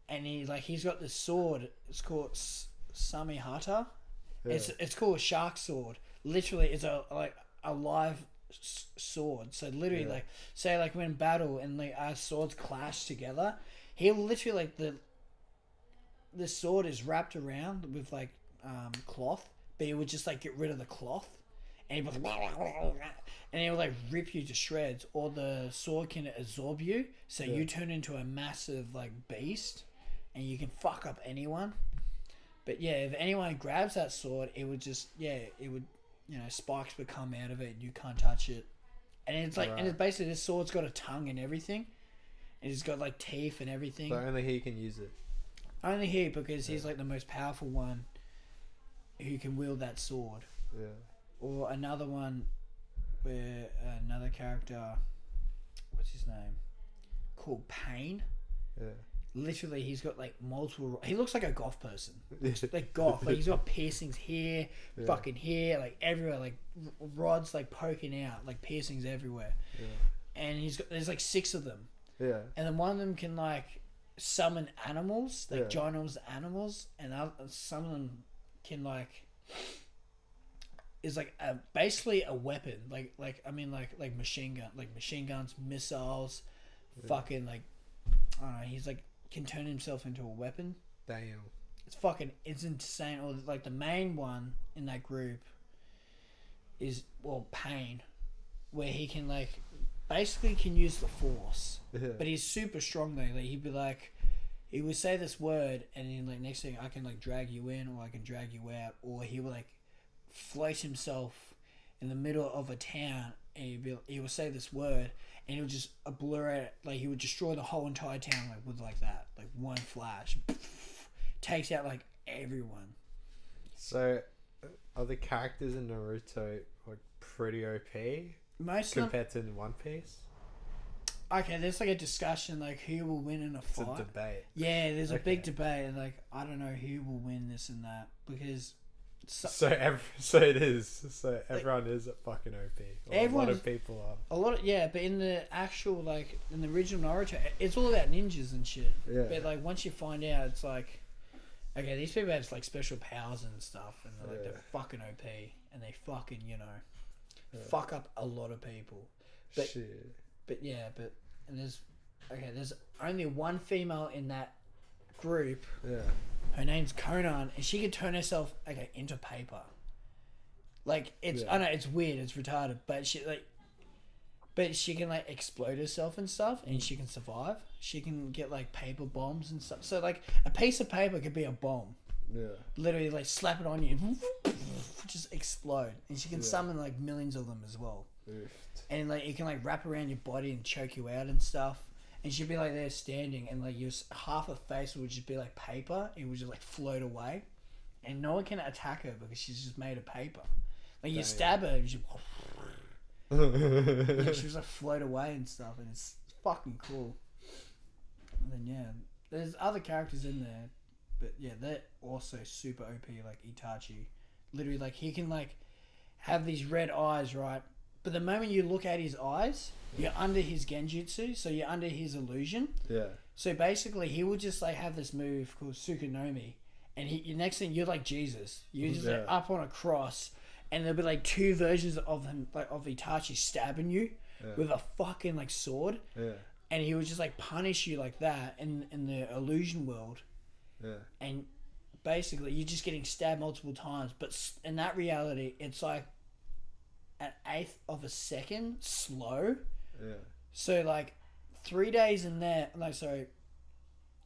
And he's got this sword. It's called Samihata. Yeah. It's called a shark sword. Literally, it's a live sword. So literally, Yeah. like say like when in battle and like our swords clash together, he'll literally like the sword is wrapped around with like cloth, but he would just like get rid of the cloth, and he would and he would like rip you to shreds. Or the sword can absorb you, so you turn into a massive like beast, and you can fuck up anyone. But yeah, if anyone grabs that sword, it would just spikes would come out of it, and you can't touch it. And it's like, and it's basically this sword's got a tongue and everything, and it's got like teeth and everything. So only he can use it. Only he, because he's like the most powerful one who can wield that sword. Yeah. Or another one where another character, what's his name, called Pain. Yeah. Literally, he's got like multiple. He looks like a goth person, like goth. Like he's got piercings here, fucking here, like everywhere, like rods like poking out, like piercings everywhere. Yeah. And there's like 6 of them, Yeah. and then one of them can like summon animals, like Yeah. ginormous animals, and some of them can like is like basically a weapon, like machine guns, missiles, fucking like I don't know. He's like can turn himself into a weapon. Damn. It's insane. Or like the main one in that group is Pain, where he can like basically can use the force. Yeah. But he's super strong though. Like he'd be like, he would say this word, and then like next thing I can like drag you in, or I can drag you out, or he would like float himself in the middle of a town, and he would say this word, and he would just obliterate, like he would destroy the whole entire town like with like that, like one flash, takes out like everyone. So, are the characters in Naruto like pretty OP Most of them, compared to One Piece? okay, there's like a discussion like who will win in a It's fight. a debate. Yeah, there's a big Okay. debate, and like I don't know who will win this and that, because So it is. So everyone is fucking OP. A lot of people are. But in the actual in the original Naruto, it's all about ninjas and shit. Yeah. But once you find out, it's like, okay, these people have special powers and stuff, and they're fucking OP, and they fucking fuck up a lot of people. But, shit. And there's only one female in that group. Yeah. Her name's Conan, and she can turn herself into paper. I know it's weird, it's retarded, but she can explode herself and stuff, and she can survive. She can get paper bombs and stuff. So a piece of paper could be a bomb. Yeah. Literally slap it on you, and just explode, and she can summon millions of them as well. Oof. And it can wrap around your body and choke you out and stuff. And she'd be there standing, and your half her face would just be paper. It would just float away, and no one can attack her because she's just made of paper. You stab her, and she just float away and stuff, and it's fucking cool. And then there's other characters in there, but they're also super OP. Itachi, literally he can have these red eyes, right? But the moment you look at his eyes, you're under his genjutsu, so you're under his illusion. Yeah. So basically, he would just have this move called Tsukunomi, and next thing you're like Jesus, you're just up on a cross, and there'll be two versions of him, of Itachi stabbing you with a fucking sword. Yeah. And he would just punish you like that in the illusion world. Yeah. And basically, you're just getting stabbed multiple times, but in that reality, it's an eighth of a second slow. Yeah. So 3 days in there,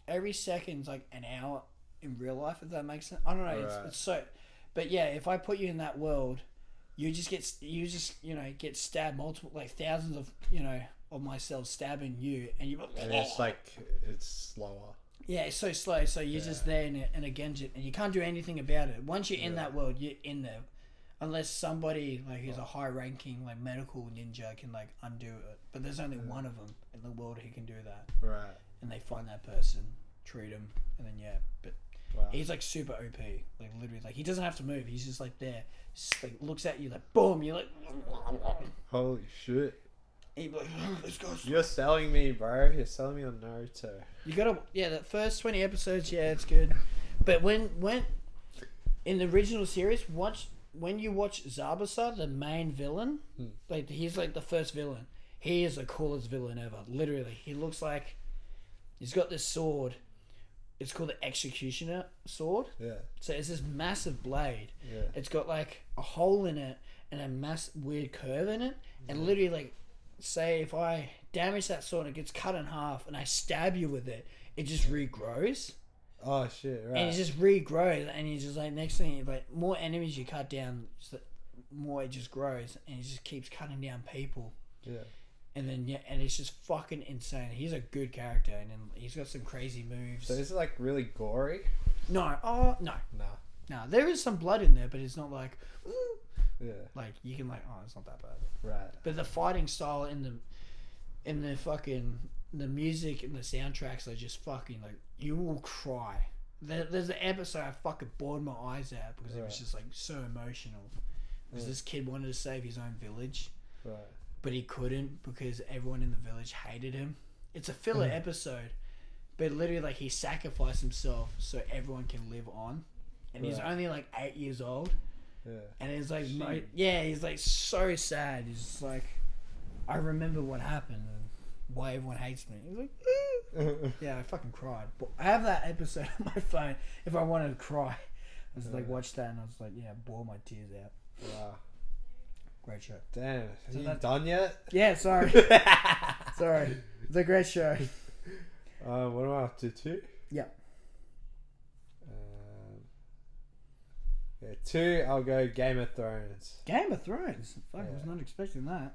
every second's an hour in real life, if that makes sense. I don't know. It's so, but if I put you in that world, you just get stabbed multiple, thousands of myself stabbing you, and you. And it's it's slower. Yeah, it's so slow. So you're just there in a genjut, and you can't do anything about it. Once you're in that world, you're in there. Unless somebody who's a high-ranking medical ninja can undo it, but there's only one of them in the world who can do that. Right. And they find that person, treat him, and then but he's super OP. Literally, he doesn't have to move. He's just there, just, looks at you boom. You're holy shit. And you're this guy's. You're selling me, bro. You're selling me on Naruto. You gotta the first 20 episodes, it's good, but when in the original series, when you watch Zabuza, the main villain, he's the first villain. He is the coolest villain ever. Literally, he looks he's got this sword. It's called the Executioner sword. Yeah. So it's this massive blade. Yeah. It's got a hole in it and a weird curve in it. And literally, say if I damage that sword, it gets cut in half, and I stab you with it, it just regrows. Oh shit! Right. And it just regrows, and you just next thing, more enemies you cut down, more it just grows, and he just keeps cutting down people. Yeah. And then and it's just fucking insane. He's a good character, and then he's got some crazy moves. So is it really gory? No, no. No. There is some blood in there, but it's not ooh. Yeah. You can it's not that bad. Right. But the fighting style in the fucking the music and the soundtracks are just fucking you will cry. There's an episode I fucking bawled my eyes out because it was just so emotional. Because this kid wanted to save his own village, but he couldn't because everyone in the village hated him. It's a filler episode, but literally he sacrificed himself so everyone can live on, and he's only 8 years old. Yeah. And it's he's so sad. He's just I remember what happened and why everyone hates me. He's yeah, I fucking cried. But I have that episode on my phone. If I wanted to cry, I was watch that, and I was bawl my tears out. Wow. Great show. Damn. Are you done yet? Yeah, sorry. Sorry. It's a great show. What am I up to? 2? Yeah. 2. I'll go Game of Thrones. Game of Thrones. Fuck, I was not expecting that.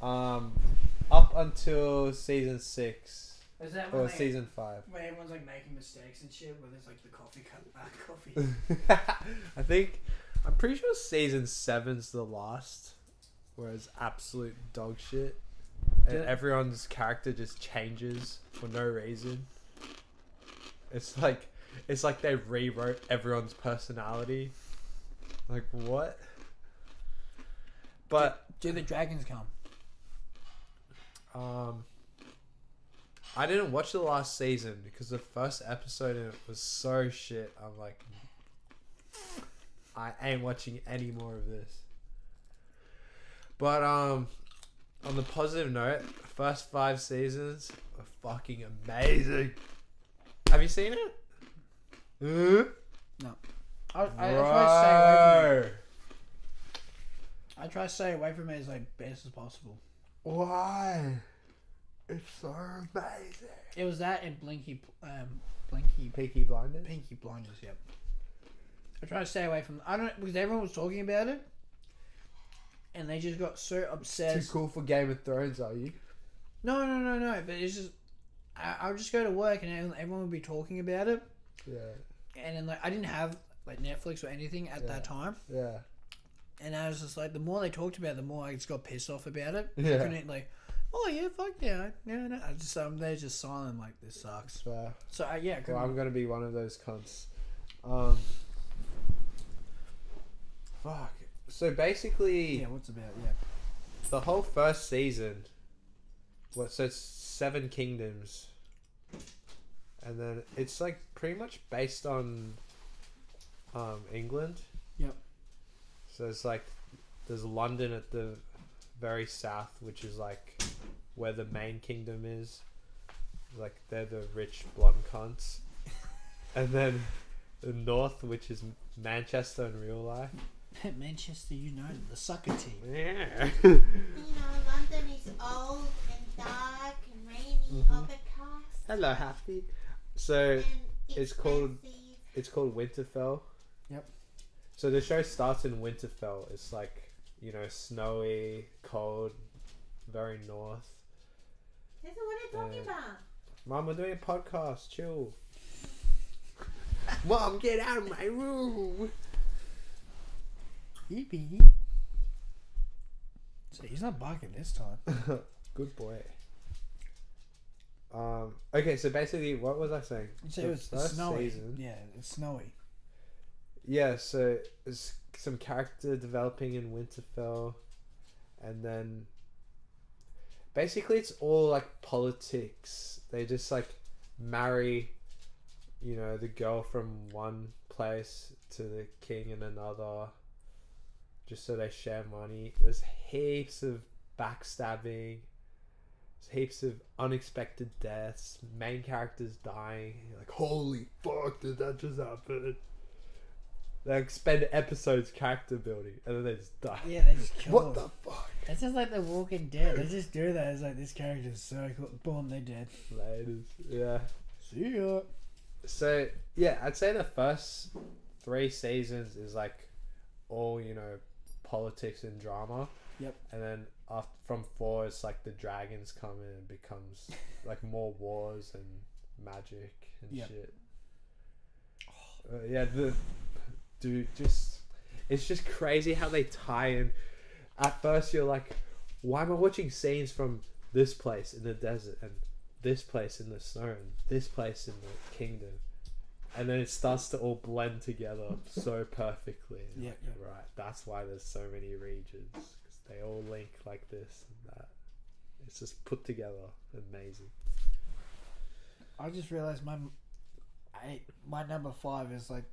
Up until season 6. Is that or season 5? Where everyone's making mistakes and shit, where there's the coffee cup, coffee. I'm pretty sure season 7's the last, where it's absolute dog shit, and everyone's character just changes for no reason. It's it's like they rewrote everyone's personality. Like what? But Do the dragons come? I didn't watch the last season because the first episode in it was so shit. I'm like, I ain't watching any more of this. But on the positive note, first 5 seasons are fucking amazing. Have you seen it? No. I try to stay away from it. I try to stay away from it as like best as possible. Why? It's so amazing. It was that and Peaky Blinders? Pinky Blinders, yep. I try to stay away from. I don't because everyone was talking about it, and they just got so obsessed. Too cool for Game of Thrones, are you? No. But it's just I would just go to work and everyone would be talking about it. Yeah. And then like I didn't have like Netflix or anything at that time. Yeah. And I was just like, the more they talked about it, the more I just got pissed off about it. Yeah. I couldn't like, oh yeah, fuck yeah, no. I just they're just silent like this sucks. Fair. So yeah, Well, I'm gonna be one of those cunts. Fuck. So basically, yeah. What's about yeah? the whole first season. So it's 7 kingdoms, and then it's like pretty much based on, England. Yep. So it's like there's London at the very south, which is like where the main kingdom is. Like they're the rich blonde cunts, and then the north, which is Manchester in real life. Manchester United, the sucker team. Yeah. You know, London is old and dark and rainy, overcast. Hello, Happy. So And it's called- expensive. it's called Winterfell. Yep. So the show starts in Winterfell. It's like, you know, snowy, cold, very north. This is what I'm talking Yeah. about. Mom, we're doing a podcast. Chill. Mom, get out of my room. Yippee. So he's not barking this time. Good boy. Okay, so basically, what was I saying? So The it was first snowy. season- Yeah, it's snowy. Yeah, so there's some character developing in Winterfell, and then basically it's all like politics. They just like marry, you know, the girl from one place to the king in another, just so they share money. There's heaps of backstabbing. There's heaps of unexpected deaths. Main characters dying. You're like, holy fuck, did that just happen? They like spend episodes character building, and then they just die. Yeah, they just kill What him. the fuck? It's just like The Walking Dead. They just do that. It's like, this character's so cool. Boom, they're dead. Laters. Yeah. See ya. So yeah, I'd say the first 3 seasons is like all, you know, politics and drama. Yep. And then after, from 4, it's like the dragons come in and becomes like more wars and magic and Yep. shit. Yeah, it's just crazy how they tie in. At first, you're like, why am I watching scenes from this place in the desert and this place in the snow and this place in the kingdom? And then it starts to all blend together so perfectly. And Yeah, like, right. That's why there's so many regions, because they all link like this and that. It's just put together, amazing. I just realized my number 5 is like.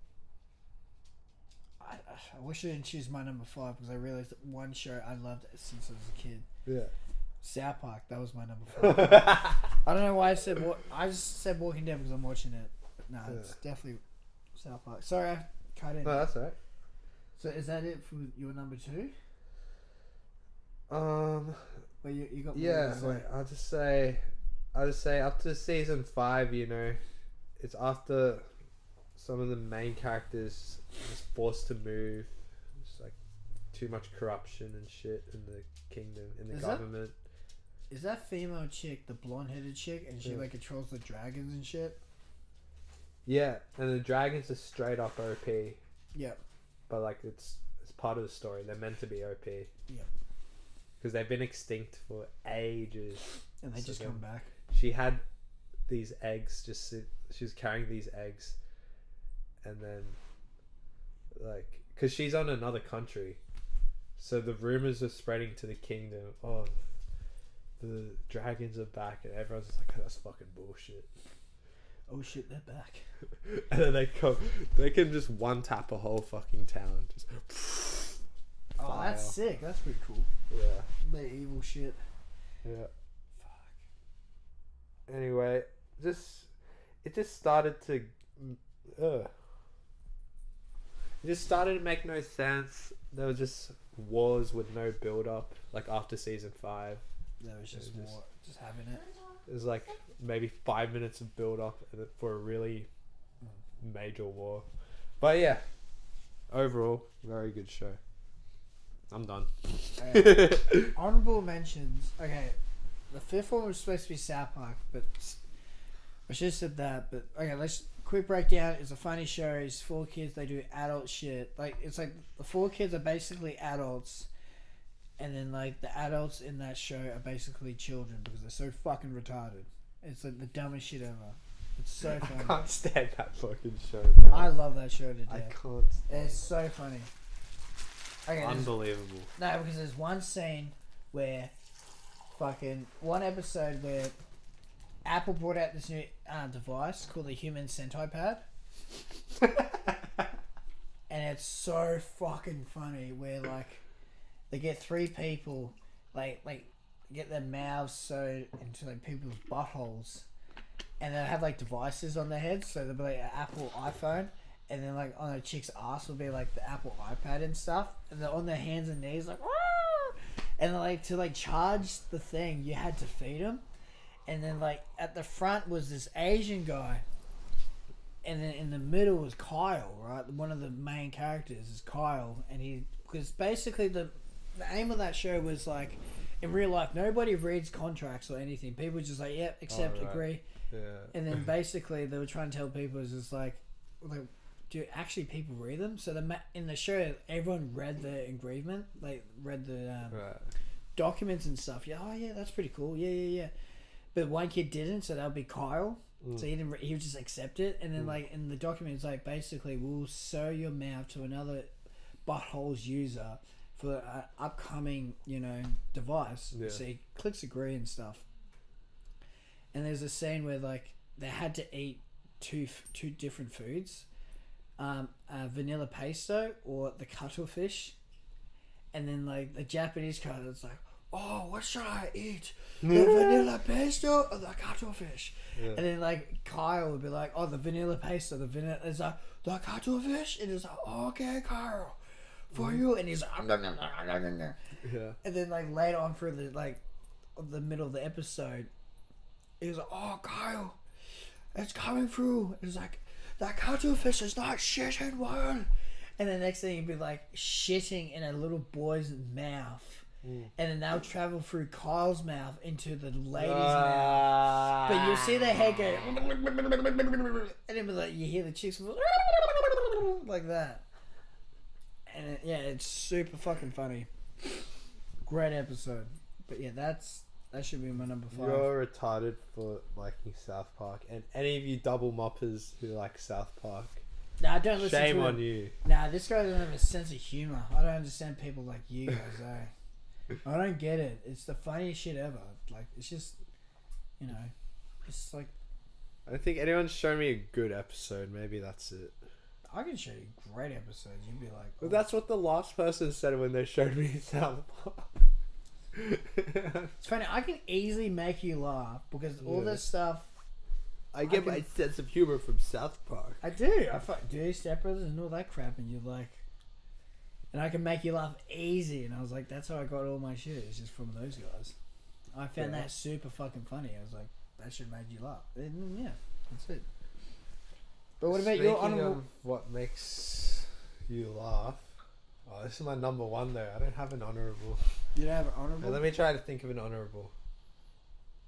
I wish I didn't choose my number 5 because I realized that one show I loved since I was a kid. Yeah. South Park. That was my number 5. I don't know why I said I just said Walking Dead because I'm watching it. No, it's definitely South Park. Sorry, I cut in. No, that's alright. So is that it for your number 2? Um. Well, you got more Yeah, to say. wait, I'll just say up to season 5, you know, it's after some of the main characters is forced to move. It's like too much corruption and shit in the kingdom, in the government. Is that female chick the blonde-headed chick and she Yeah. like controls the dragons and shit? Yeah, and the dragons are straight up OP, Yep. but like it's part of the story. They're meant to be OP. Yep. Because they've been extinct for ages. And they So just then- come back. She had these eggs. She was carrying these eggs, and then like, cause she's on another country, so the rumors are spreading to the kingdom. Oh, the dragons are back, and everyone's just like, that's fucking bullshit. Oh shit, they're back. And then they can just one tap a whole fucking town. Just Oh, fire. that's sick. That's pretty cool. Yeah. The evil shit. Yeah. Fuck. Anyway, it just started to it just started to make no sense. There were just wars with no build up, like after season 5. That was just more just having it. It was like maybe 5 minutes of build up for a really major war. But yeah, overall, very good show. I'm done. Honorable mentions. Okay, the 5th one was supposed to be South Park, but I should have said that. But okay, let's quick breakdown. It's a funny show. It's 4 kids. They do adult shit. Like it's like the 4 kids are basically adults, and then like the adults in that show are basically children because they're so fucking retarded. It's like the dumbest shit ever. It's so funny. I can't stand that fucking show. I love that show to death. I can't. It's so funny. Okay, Unbelievable. no, because there's one scene where one episode where Apple brought out this new device called the Human Centipad. And it's so fucking funny where like they get 3 people like get their mouths sewed into like people's buttholes, and they have like devices on their heads, so they'll be like an Apple iPhone, and then like on a chick's ass will be like the Apple iPad and stuff, and they're on their hands and knees like, "Wah!" And then, like to like charge the thing you had to feed them, and then like at the front was this Asian guy, and then in the middle was Kyle, right? One of the main characters is Kyle, and because basically the aim of that show was like, in real life nobody reads contracts or anything. People just like, yep, accept, agree. Yeah. And then basically they were trying to tell people is just like do actually people read them? So in the show everyone read the agreement, like read the documents and stuff. Yeah, oh yeah, that's pretty cool. Yeah. But one kid didn't, so that would be Kyle. So he didn't. He would just accept it, and then like in the document, it's like basically we'll sew your mouth to another buttholes user for an upcoming, device. Yeah. So he clicks agree and stuff. And there's a scene where like they had to eat two different foods, vanilla pesto or the cuttlefish, and then like the Japanese guy was like, oh, what should I eat? The vanilla pesto or the cuttlefish? Yeah. And then like Kyle would be like, oh, the vanilla pesto, it's like the cuttlefish, and it's like, okay, Kyle, for you, and he's like, yeah. And then like later on through the middle of the episode, he was like, oh, Kyle, it's coming through. It's like the cuttlefish is not shitting well, and the next thing he'd be like shitting in a little boy's mouth. And then they'll travel through Kyle's mouth into the lady's mouth. But you'll see their head go, and then like, you hear the chicks like that. And it's super fucking funny. Great episode. But yeah, that should be my number 5. You're retarded for liking South Park, and any of you double moppers who like South Park, nah, don't listen shame to on him. you. Nah, this guy doesn't have a sense of humor. I don't understand people like you guys, I don't get it. It's the funniest shit ever. Like, it's just, it's like... I don't think anyone's shown me a good episode. Maybe that's it. I can show you great episodes. You'd be like... But that's what the last person said when they showed me South Park. It's funny. I can easily make you laugh because all this stuff... I get my sense of humor from South Park. I do. I do Step Brothers and all that crap, and you're like... And I can make you laugh easy. And I was like, that's how I got all my shit. It's just from those guys. I found that super fucking funny. I was like, that shit made you laugh. And yeah, that's it. But what about your honorable... of what makes you laugh? Oh, this is my number 1 though. I don't have an honorable. You don't have an honorable? Let me try to think of an honorable.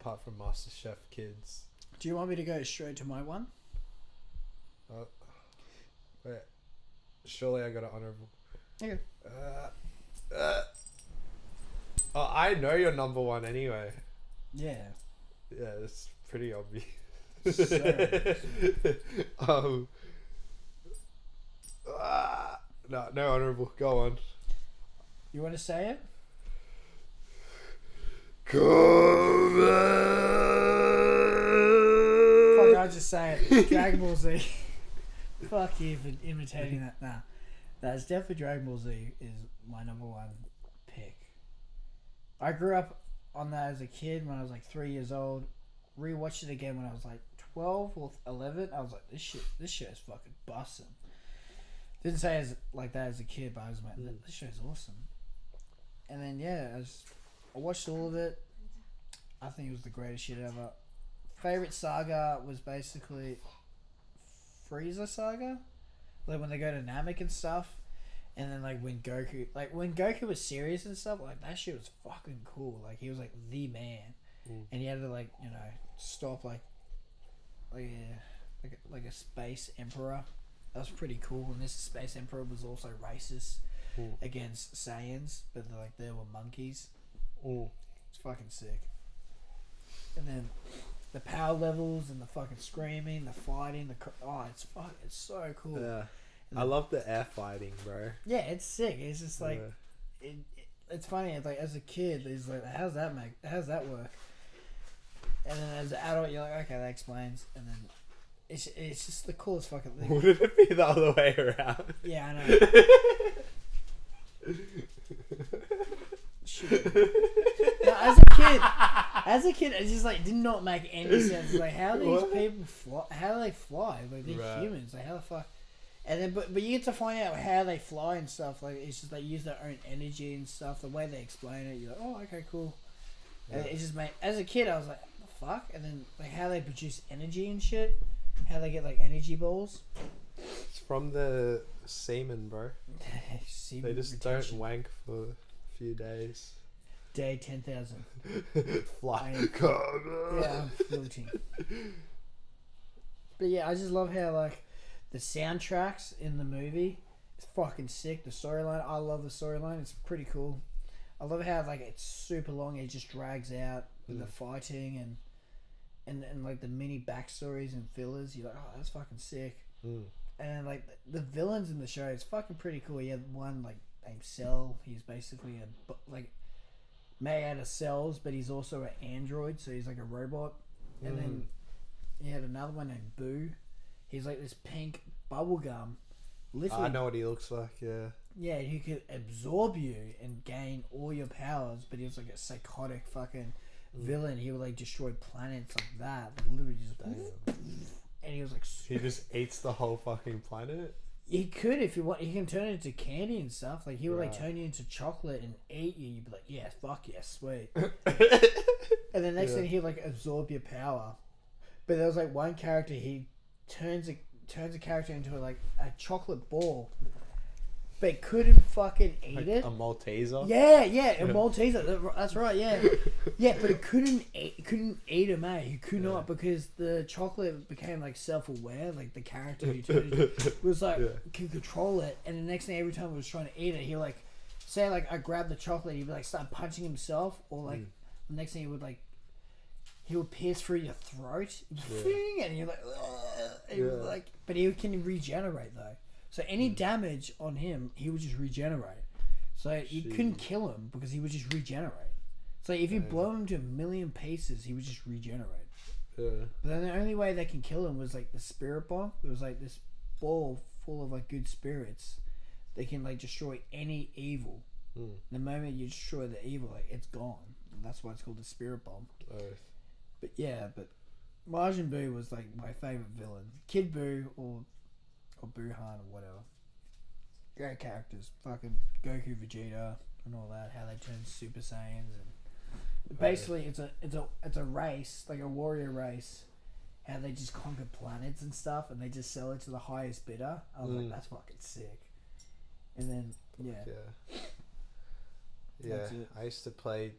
Apart from MasterChef Kids. Do you want me to go straight to my one? Wait. Surely I got an honorable. Okay. Oh, I know your number 1 anyway. Yeah. Yeah, it's pretty obvious. So No honorable. Go on. You want to say it? Come Fuck, I'll just say it. Dragon Ball Z. Fuck you for imitating that. Nah. That's definitely Dragon Ball Z is my number one pick. I grew up on that as a kid when I was like 3 years old. Rewatched it again when I was like 12 or 11. I was like, this shit is fucking bussin'. Didn't say as like that as a kid, but I was like, this show's awesome. And then yeah, I watched all of it. I think it was the greatest shit ever. Favorite saga was basically Frieza saga, like when they go to Namek and stuff, and then like when Goku was serious and stuff, like that shit was fucking cool. Like he was like the man, and he had to like stop like a space emperor. That was pretty cool. And this space emperor was also racist against Saiyans, but like they were monkeys. It's fucking sick. And then the power levels and the fucking screaming, the fighting, it's so cool. Yeah, then, I love the air fighting, bro. Yeah, it's sick. It's just like it's funny. It's like as a kid, it's like how's that work? And then as an adult, you're like, okay, that explains. And then it's just the coolest fucking thing. Wouldn't it be the other way around? Yeah, I know. Shit. No, as a kid, it just like did not make any sense. Like how these people fly? How do they fly? Like they're humans. Like how the fuck? And then, but you get to find out how they fly and stuff. Like it's just they use their own energy and stuff. The way they explain it, you're like, oh, okay, cool. And it just made. As a kid, I was like, the fuck? And then like how they produce energy and shit. How they get like energy balls. It's from the semen, bro. They just retention. don't wank for a few days. Day 10,000. Fly. Yeah, I'm floating. But yeah, I just love how like the soundtracks in the movie is fucking sick. The storyline, I love the storyline. It's pretty cool. I love how like it's super long. It just drags out with the fighting and like the mini backstories and fillers. You're like, oh, that's fucking sick. And like the villains in the show, it's fucking pretty cool. You had one like named Cell. He's basically made out of cells, but he's also an android, so he's like a robot. And then you had another one named Boo. He's like this pink bubblegum. Literally, I know what he looks like, yeah. Yeah, he could absorb you and gain all your powers, but he was like a psychotic fucking villain. He would like destroy planets like that. Like literally just... And he was like... He just eats the whole fucking planet? He could if you want. He can turn it into candy and stuff. Like he would like turn you into chocolate and eat you. You'd be like, yeah, fuck yeah, sweet. And the next thing he'd like absorb your power. But there was like one character, he turns a character into like a chocolate ball, but couldn't fucking eat like it. A Malteser? Yeah, a Malteser. That's right. Yeah, but it couldn't eat him. He could not because the chocolate became like self-aware. Like the character he turned into was like could control it. And the next thing, every time he was trying to eat it, he like say like I grabbed the chocolate, he'd be like start punching himself, or like the next thing he would pierce through your throat, and you're like, and you're like, but he can regenerate though. So any damage on him, he would just regenerate. So you couldn't kill him because he would just regenerate. So if you blow him to a million pieces, he would just regenerate. Yeah. But then the only way they can kill him was like the spirit bomb. It was like this ball full of like good spirits. They can like destroy any evil. The moment you destroy the evil, like it's gone. And that's why it's called the spirit bomb. But yeah, but Majin Buu was like my favorite villain. Kid Buu or Buhan or whatever. Great characters. Fucking Goku, Vegeta, and all that. How they turn Super Saiyans and basically it's a race, like a warrior race. How they just conquer planets and stuff, and they just sell it to the highest bidder. I was like, that's fucking sick. And then I used to play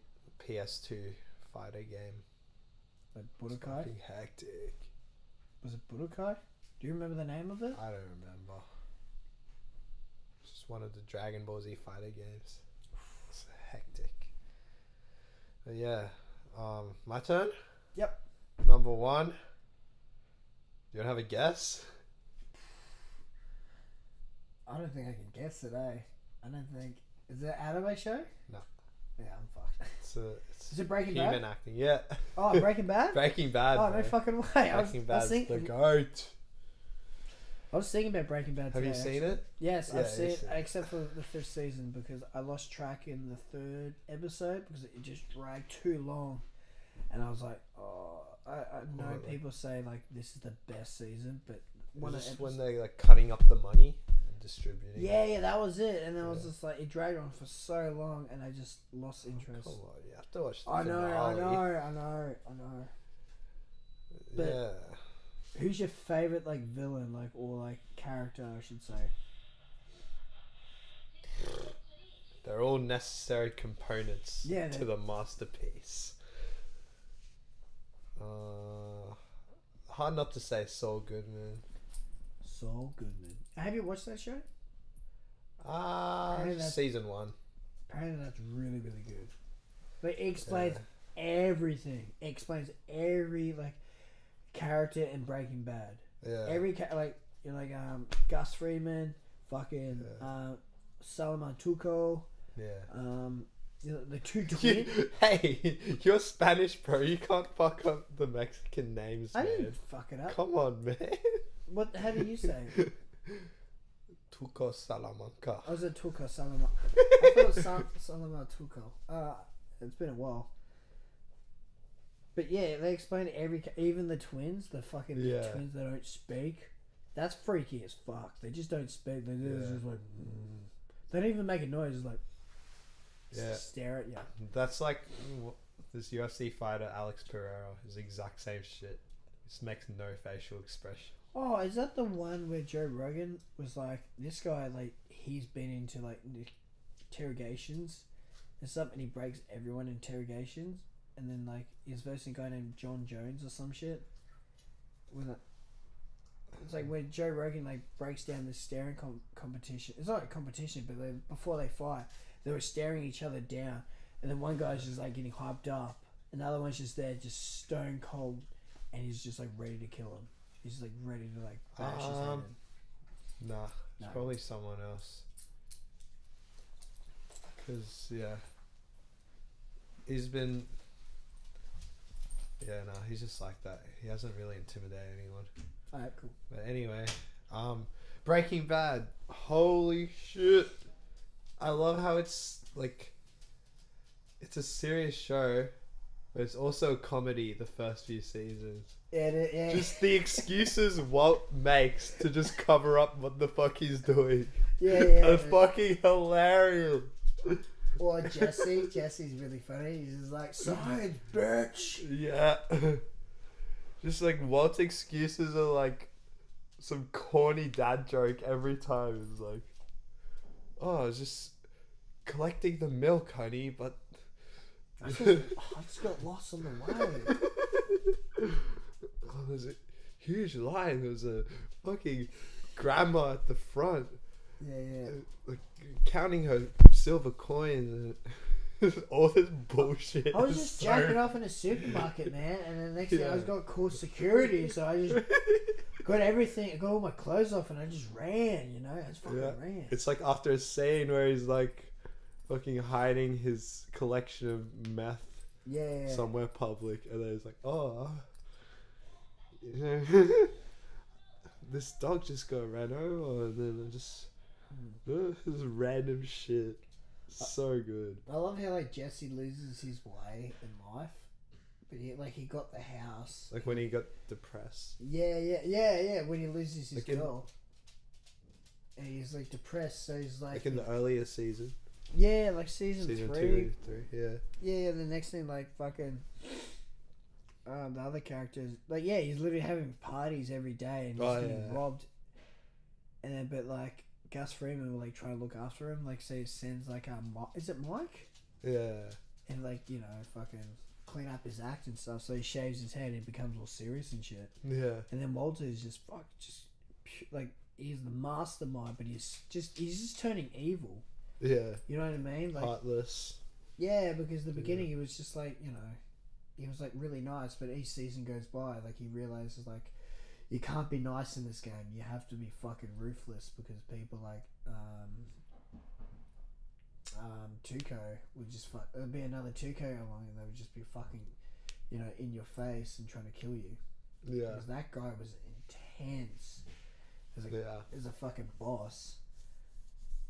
PS2 fighter game. Like Budokai? Fucking hectic. Was it Budokai? Do you remember the name of it? I don't remember. It's just one of the Dragon Ball Z fighter games. It's hectic. But yeah, my turn? Yep. Number one. You don't have a guess? I don't think I can guess it, eh? I don't think. Is it an anime show? No. Yeah, I'm fucked. It's Is it Breaking human Bad? acting. Yeah. Oh, Breaking Bad? Breaking Bad. Oh, bro. no fucking way. Breaking Bad's the goat. I was thinking about Breaking Bad Have today. you seen actually. it? Yes, Yeah, I've seen you've it, seen it. except for the fifth season because I lost track in the third episode because it just dragged too long. And I was like, oh, I know Well, people say like this is the best season, but One of just when episode- they're like cutting up the money and distributing. yeah, that was it. And then I was Yeah. just like, it dragged on for so long, and I just lost interest. Come on, you have to watch the I know. finale. But- Yeah. Who's your favorite like villain, like or like character, I should say? They're all necessary components Yeah, to the masterpiece. Hard not to say Saul Goodman. Saul Goodman. Have you watched that show? Apparently that's- Season 1. Apparently that's really, really good. Like it explains everything. It explains every like character in Breaking Bad. Yeah. Every Gus Freeman, fucking Salman Tuco, Yeah. the two twins. Hey, you're Spanish, bro. You can't fuck up the Mexican names, I man. didn't fuck it up. Come on, man. What? How do you say? Tuco Salamanca. I was a Tuco Salama. I thought it was Salama Tuco. It's been a while. But yeah, they explain even the twins, the fucking twins that don't speak. That's freaky as fuck. They just don't speak. They just like. They don't even make a noise. It's like. Just stare at you. That's like this UFC fighter Alex Pereira. His exact same shit. Just makes no facial expression. Oh, is that the one where Joe Rogan was like, this guy, like, he's been into, like, interrogations and stuff, and he breaks everyone in interrogations, and then, like, he's versing a guy named John Jones or some shit. It's like when Joe Rogan, like, breaks down this staring competition. It's not a competition, but before they fight, they were staring each other down, and then one guy's just, like, getting hyped up, another one's just there, just stone cold, and he's just, like, ready to kill him. He's just like ready to like bash his head in. Nah, it's probably someone else. Cause he's been. Yeah, nah, he's just like that. He hasn't really intimidated anyone. Alright, cool. But anyway, Breaking Bad. Holy shit! I love how it's like. It's a serious show, but it's also a comedy. The first few seasons. Yeah. Just the excuses Walt makes to just cover up what the fuck he's doing. Yeah. Are fucking hilarious. Or Jesse. Jesse's really funny. He's just like, science, bitch. Yeah. Just like Walt's excuses are like some corny dad joke every time. It's like, oh, I was just collecting the milk, honey, but I just got lost on the way. oh, there's a huge line. There's a fucking grandma at the front. Yeah. Like counting her silver coins and all this bullshit. I was just jacking off in a supermarket, man, and then next thing I was got called security, so I just got everything, I got all my clothes off, and I just ran. I just fucking ran. It's like after a scene where he's like fucking hiding his collection of meth somewhere public, and then he's like, oh, this dog just got ran over, and then I just this random shit. So good. I love how like Jesse loses his way in life, but he got the house. Like when he got depressed. Yeah. When he loses his Like girl, and he's like depressed, so he's like in the earlier season. Yeah, like season 3. 2, 3, yeah. Yeah, the next thing like fucking. The other characters, like he's literally having parties every day and he's getting robbed. And then, but like Gus Freeman will like try to look after him, like say sends like is it Mike? Yeah. And like fucking clean up his act and stuff. So he shaves his head and becomes all serious and shit. Yeah. And then Walter is just like he's the mastermind, but he's just turning evil. Yeah. You know what I mean? Like heartless. Yeah, because the beginning he was just like he was like really nice, but each season goes by, like he realizes like you can't be nice in this game. You have to be fucking ruthless because people like Tuco would just there'd be another Tuco along and they would just be fucking, you know, in your face and trying to kill you. Yeah. Because that guy was intense as a fucking boss.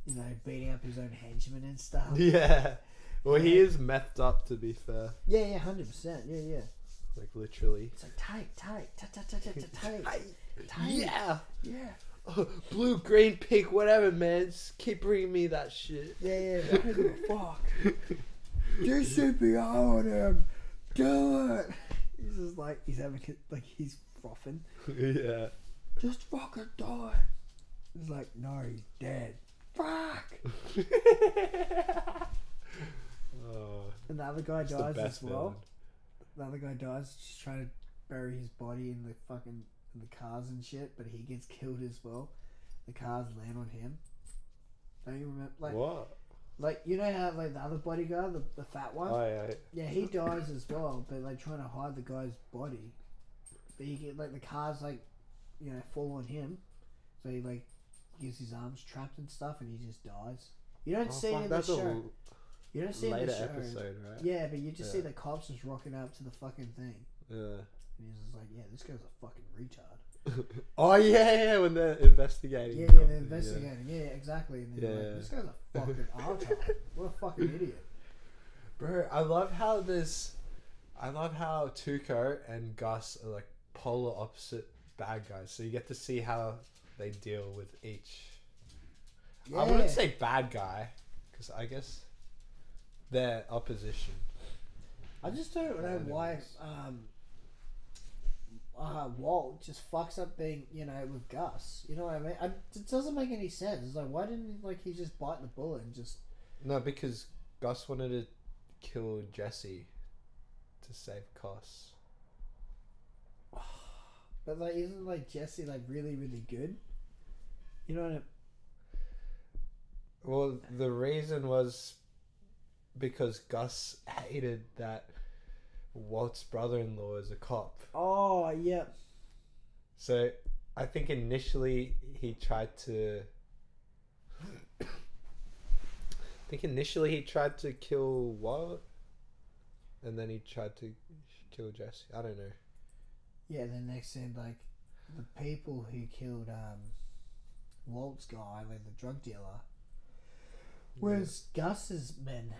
You know, beating up his own henchmen and stuff. Yeah. Well, he is methed up, to be fair. Yeah, 100%. Yeah. Like, literally. It's like, tight. Yeah. Yeah. Oh, blue, green, pink, whatever, man. Just keep bringing me that shit. Yeah. I don't give a fuck. Do CPR on him. Do it. He's just like, he's having, like, he's frothing. Yeah. Just fucking die. He's like, no, he's dead. Fuck. Oh, And the other guy it's the dies best as well. villain. The other guy dies just trying to bury his body in the fucking in the cars and shit, but he gets killed as well. The cars land on him. Don't you remember? Like, What? like you know how like the other bodyguard, the fat one. Oh, yeah. Yeah, he dies as well, but like trying to hide the guy's body. But he get like the cars like, you know, fall on him, so he like gets his arms trapped and stuff, and he just dies. You don't see it in the show. You don't see it in later the show. episode, right? Yeah, but you just see Yeah. the cops just rocking up to the fucking thing, Yeah. and he's just like, "Yeah, this guy's a fucking retard." Oh, yeah, when they're investigating. Yeah, they're investigating. Yeah, exactly. And they're Yeah. like, "This guy's a fucking retard. What a fucking idiot." Bro, I love how Tuco and Gus are like polar opposite bad guys. So you get to see how they deal with each. Yeah. I wouldn't say bad guy, because I guess they're opposition. I just don't know why Walt just fucks up being, you know, with Gus. You know what I mean? It doesn't make any sense. It's like, why didn't he just bite the bullet and just... No, because Gus wanted to kill Jesse to save Cos. But like, isn't like Jesse like really, really good? You know what I mean? Well, the reason was because Gus hated that Walt's brother-in-law is a cop. Oh, yeah. So I think initially he tried to kill Walt, and then he tried to kill Jesse. I don't know. Yeah, then next thing, like, the people who killed Walt's guy, like the drug dealer, was Gus's men.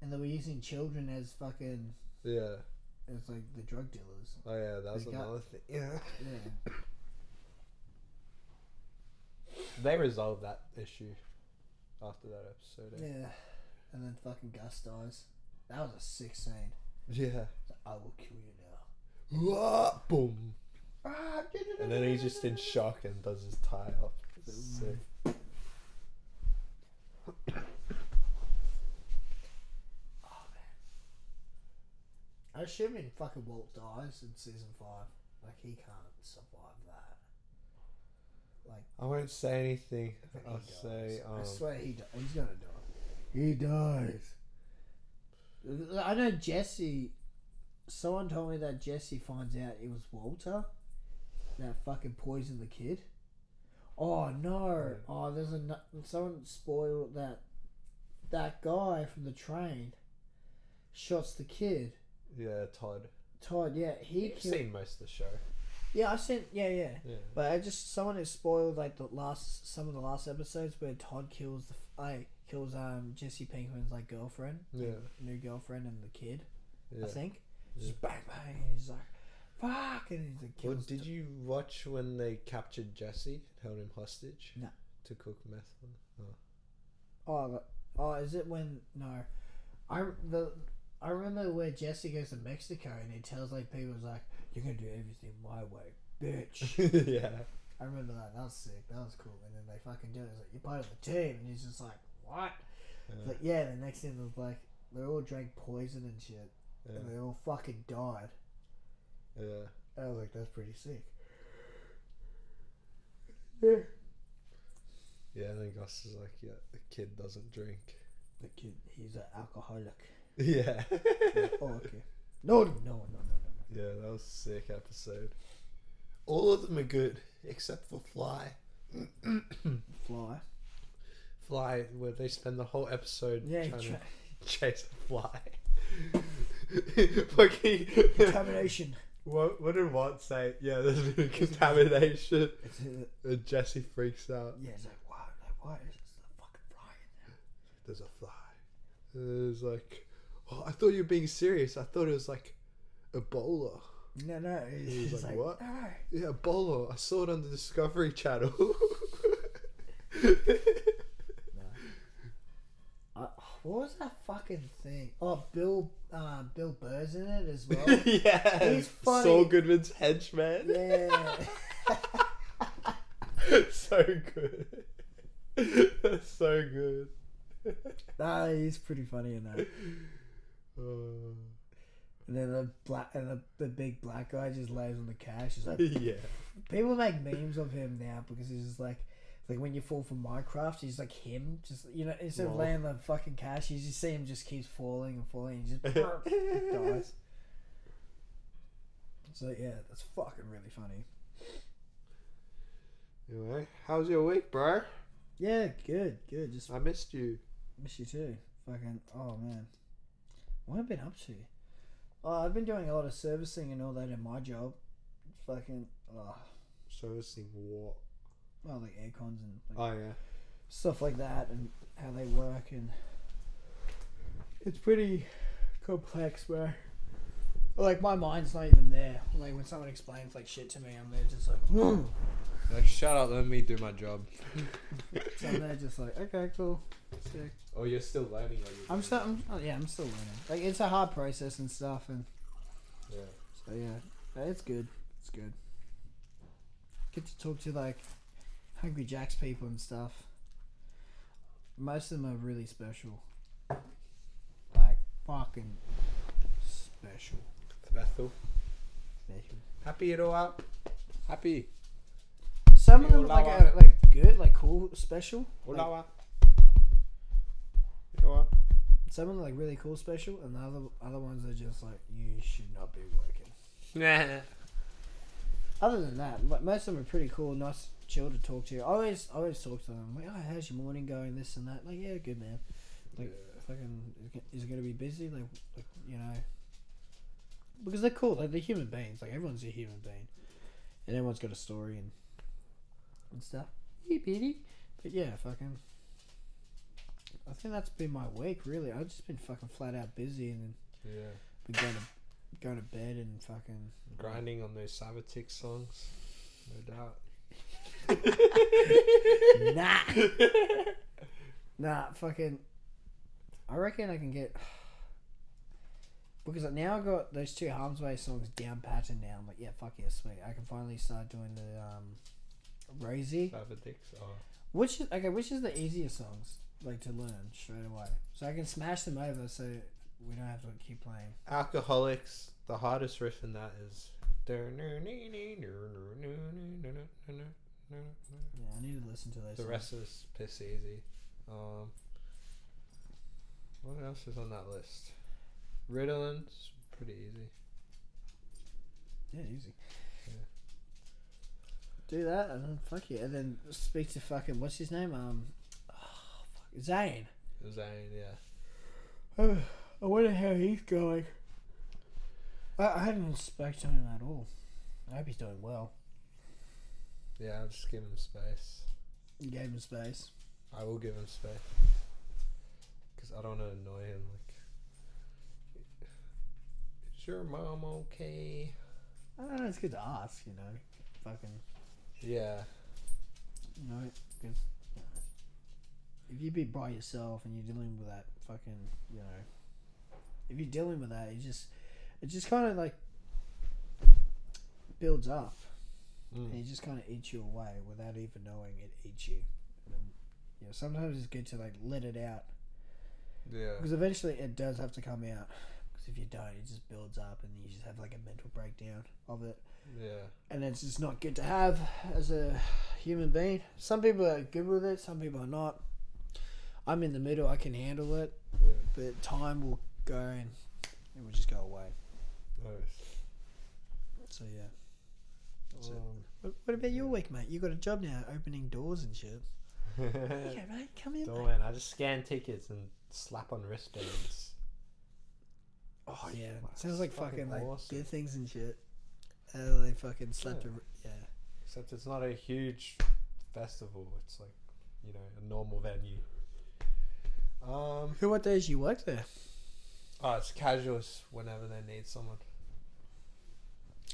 And they were using children as fucking... Yeah. As like the drug dealers. Oh yeah, that was They got- another thing. Yeah. Yeah. They resolved that issue after that episode. Eh? Yeah. And then fucking Gus dies. That was a sick scene. Yeah. I will kill you now. Wah, boom. And then he's just in shock and does his tie up. It's sick. Assuming fucking Walt dies in season 5, like he can't survive that. Like I won't say anything. he I'll dies. say I swear he's gonna die. He dies. I know Jesse. Someone told me that Jesse finds out it was Walter that fucking poisoned the kid. Oh no! Oh, someone spoiled that guy from the train shots the kid. Yeah, Todd. Todd, yeah, he You've killed. seen most of the show. Yeah, I've seen. Yeah. Yeah. But someone has spoiled like some of the last episodes where Todd kills Jesse Pinkman's like girlfriend, Yeah. new girlfriend, and the kid. Yeah. I think. Yeah. Just bang bang, and he's like, "Fuck!" and he's like, Well, kills. did you watch when they captured Jesse and held him hostage? No. To cook meth. Oh, is it when? No, I remember where Jesse goes to Mexico and he tells like people like, "You're gonna do everything my way, bitch." Yeah. I remember that. That was sick. That was cool. And then they fucking do it. It's like, "You're part of the team," and he's just like, "What?" It's like, yeah. The next thing was like they all drank poison and shit, and they all fucking died. Yeah. I was like, that's pretty sick. Yeah, and then Gus is like, yeah, the kid doesn't drink. The kid, he's an alcoholic. Yeah. Oh, okay. No. Yeah, that was a sick episode. All of them are good except for Fly. Fly. Fly, where they spend the whole episode Yeah, trying to chase a fly. Fucking Contamination. What did Watt say? Yeah, there's been contamination. And Jesse freaks out. Yeah, it's like, why is there a fucking fly in there? There's a fly. And it was like, oh, I thought you were being serious. I thought it was like Ebola. No. He was like, what? No. Yeah, Ebola. I saw it on the Discovery Channel. What was that fucking thing? Oh, Bill Burr's in it as well. Yeah, he's funny. Saul Goodman's henchman. Yeah. So good. That's so good. Nah, he's pretty funny in that. And then the big black guy just lays on the couch. He's like, yeah. People make memes of him now because he's just like when you fall from Minecraft, he's like him. Just instead of laying on the fucking couch, you just see him just keeps falling and falling. And he just dies. So yeah, that's fucking really funny. Anyway, how's your week, bro? Yeah, good. Just I missed you. miss you too. Fucking oh man, what have I been up to? Oh, I've been doing a lot of servicing and all that in my job. Fucking Servicing what? well, like aircons and Oh yeah. stuff like that, and how they work, and it's pretty complex, bro. Like my mind's not even there. Like when someone explains like shit to me, I'm there just like, Like, shut up, let me do my job. so I'm there just like, okay, cool, sick. Oh, you're still learning. I'm still learning. Like it's a hard process and stuff, and Yeah. so yeah, it's good. It's good. Get to talk to like Hungry Jack's people and stuff. Most of them are really special. Like fucking special. Special. Happy it all up. Happy. Some of them like are like good, like cool, special. Like, some of them like really cool, special, and the other ones are just like you should not be working. Nah. Other than that, most of them are pretty cool, nice, chill to talk to. I always talk to them. Like, oh, how's your morning going? This and that. Like, yeah, good man. Like, fucking, is it gonna be busy? Like, you know, because they're cool. Like, they're human beings. Like, everyone's a human being, and everyone's got a story and stuff. But yeah, fucking. I think that's been my week. Really, I've just been fucking flat out busy, and then been going to bed and fucking grinding on those Sabatic songs, no doubt. Nah, fucking. I reckon I can get because now I got those two Harmsway songs down pattern now. I'm like, yeah, fuck yeah, sweet. I can finally start doing the Rosie. Sabatics. Oh. Which is the easiest songs like to learn straight away, so I can smash them over. So we don't have to keep playing. Alcoholics. The hardest riff in that is. Yeah, I need to listen to those. The rest is piss easy. What else is on that list? Ritalин's pretty easy. Yeah, easy. Yeah. Do that and then fuck you, and then speak to fucking what's his name? Zane. Zane, yeah. I wonder how he's going. I haven't spoken to him at all. I hope he's doing well. Yeah, I'll just give him space. You gave him space. I will give him space. Because I don't want to annoy him. Like, is your mom okay? I don't know, it's good to ask, you know. Fucking. Yeah. You know, because if you be by yourself and you're dealing with that fucking, you know, if you're dealing with that, it just kind of like builds up. And it just kind of eats you away without even knowing it eats you. And, you know, sometimes it's good to like let it out. Yeah. Because eventually it does have to come out. Because if you don't, it just builds up and you just have like a mental breakdown of it. Yeah. And it's just not good to have as a human being. Some people are good with it, some people are not. I'm in the middle, I can handle it. Yeah. But time will go and it will just go away. Nice. So yeah. That's it. What about your week, mate? You got a job now, opening doors and shit. Okay, mate, come in. Don't Mate. man, I just scan tickets and slap on wristbands. Oh yeah, sounds like fucking like awesome. beer things and shit. They fucking slapped Yeah. a Except it's not a huge festival. It's like, you know, a normal venue. Who? What days you work there? Oh, it's casuals whenever they need someone.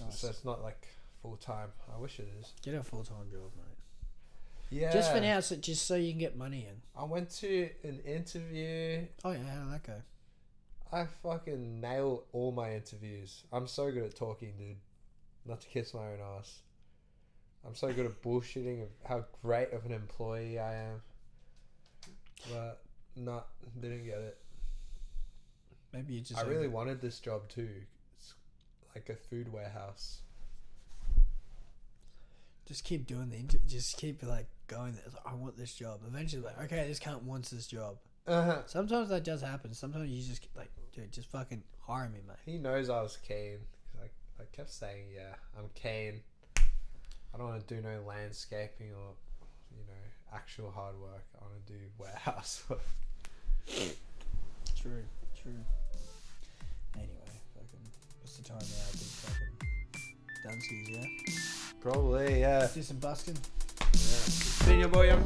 Nice. So it's not like full time. I wish it is. Get a full time job, mate. Yeah. Just for now, just so you can get money in. I went to an interview. Oh yeah, how did that go? I fucking nail all my interviews. I'm so good at talking, dude. Not to kiss my own ass. I'm so good at bullshitting of how great of an employee I am. But didn't get it. Maybe you just. I really wanted this job too. It's like a food warehouse. Just keep doing just keep like going there. Like, I want this job. Eventually, like, okay, this cunt wants this job. Sometimes that does happen. Sometimes you just like, dude, just fucking hire me, mate. He knows I was keen. Like I kept saying, yeah, I'm keen. I don't want to do no landscaping or, you know, actual hard work. I want to do warehouse work. True. Anyway, fucking, what's the time now? Big fucking Dunskies, yeah? Probably, yeah. Do some busking. Yeah. Senior boy, I'm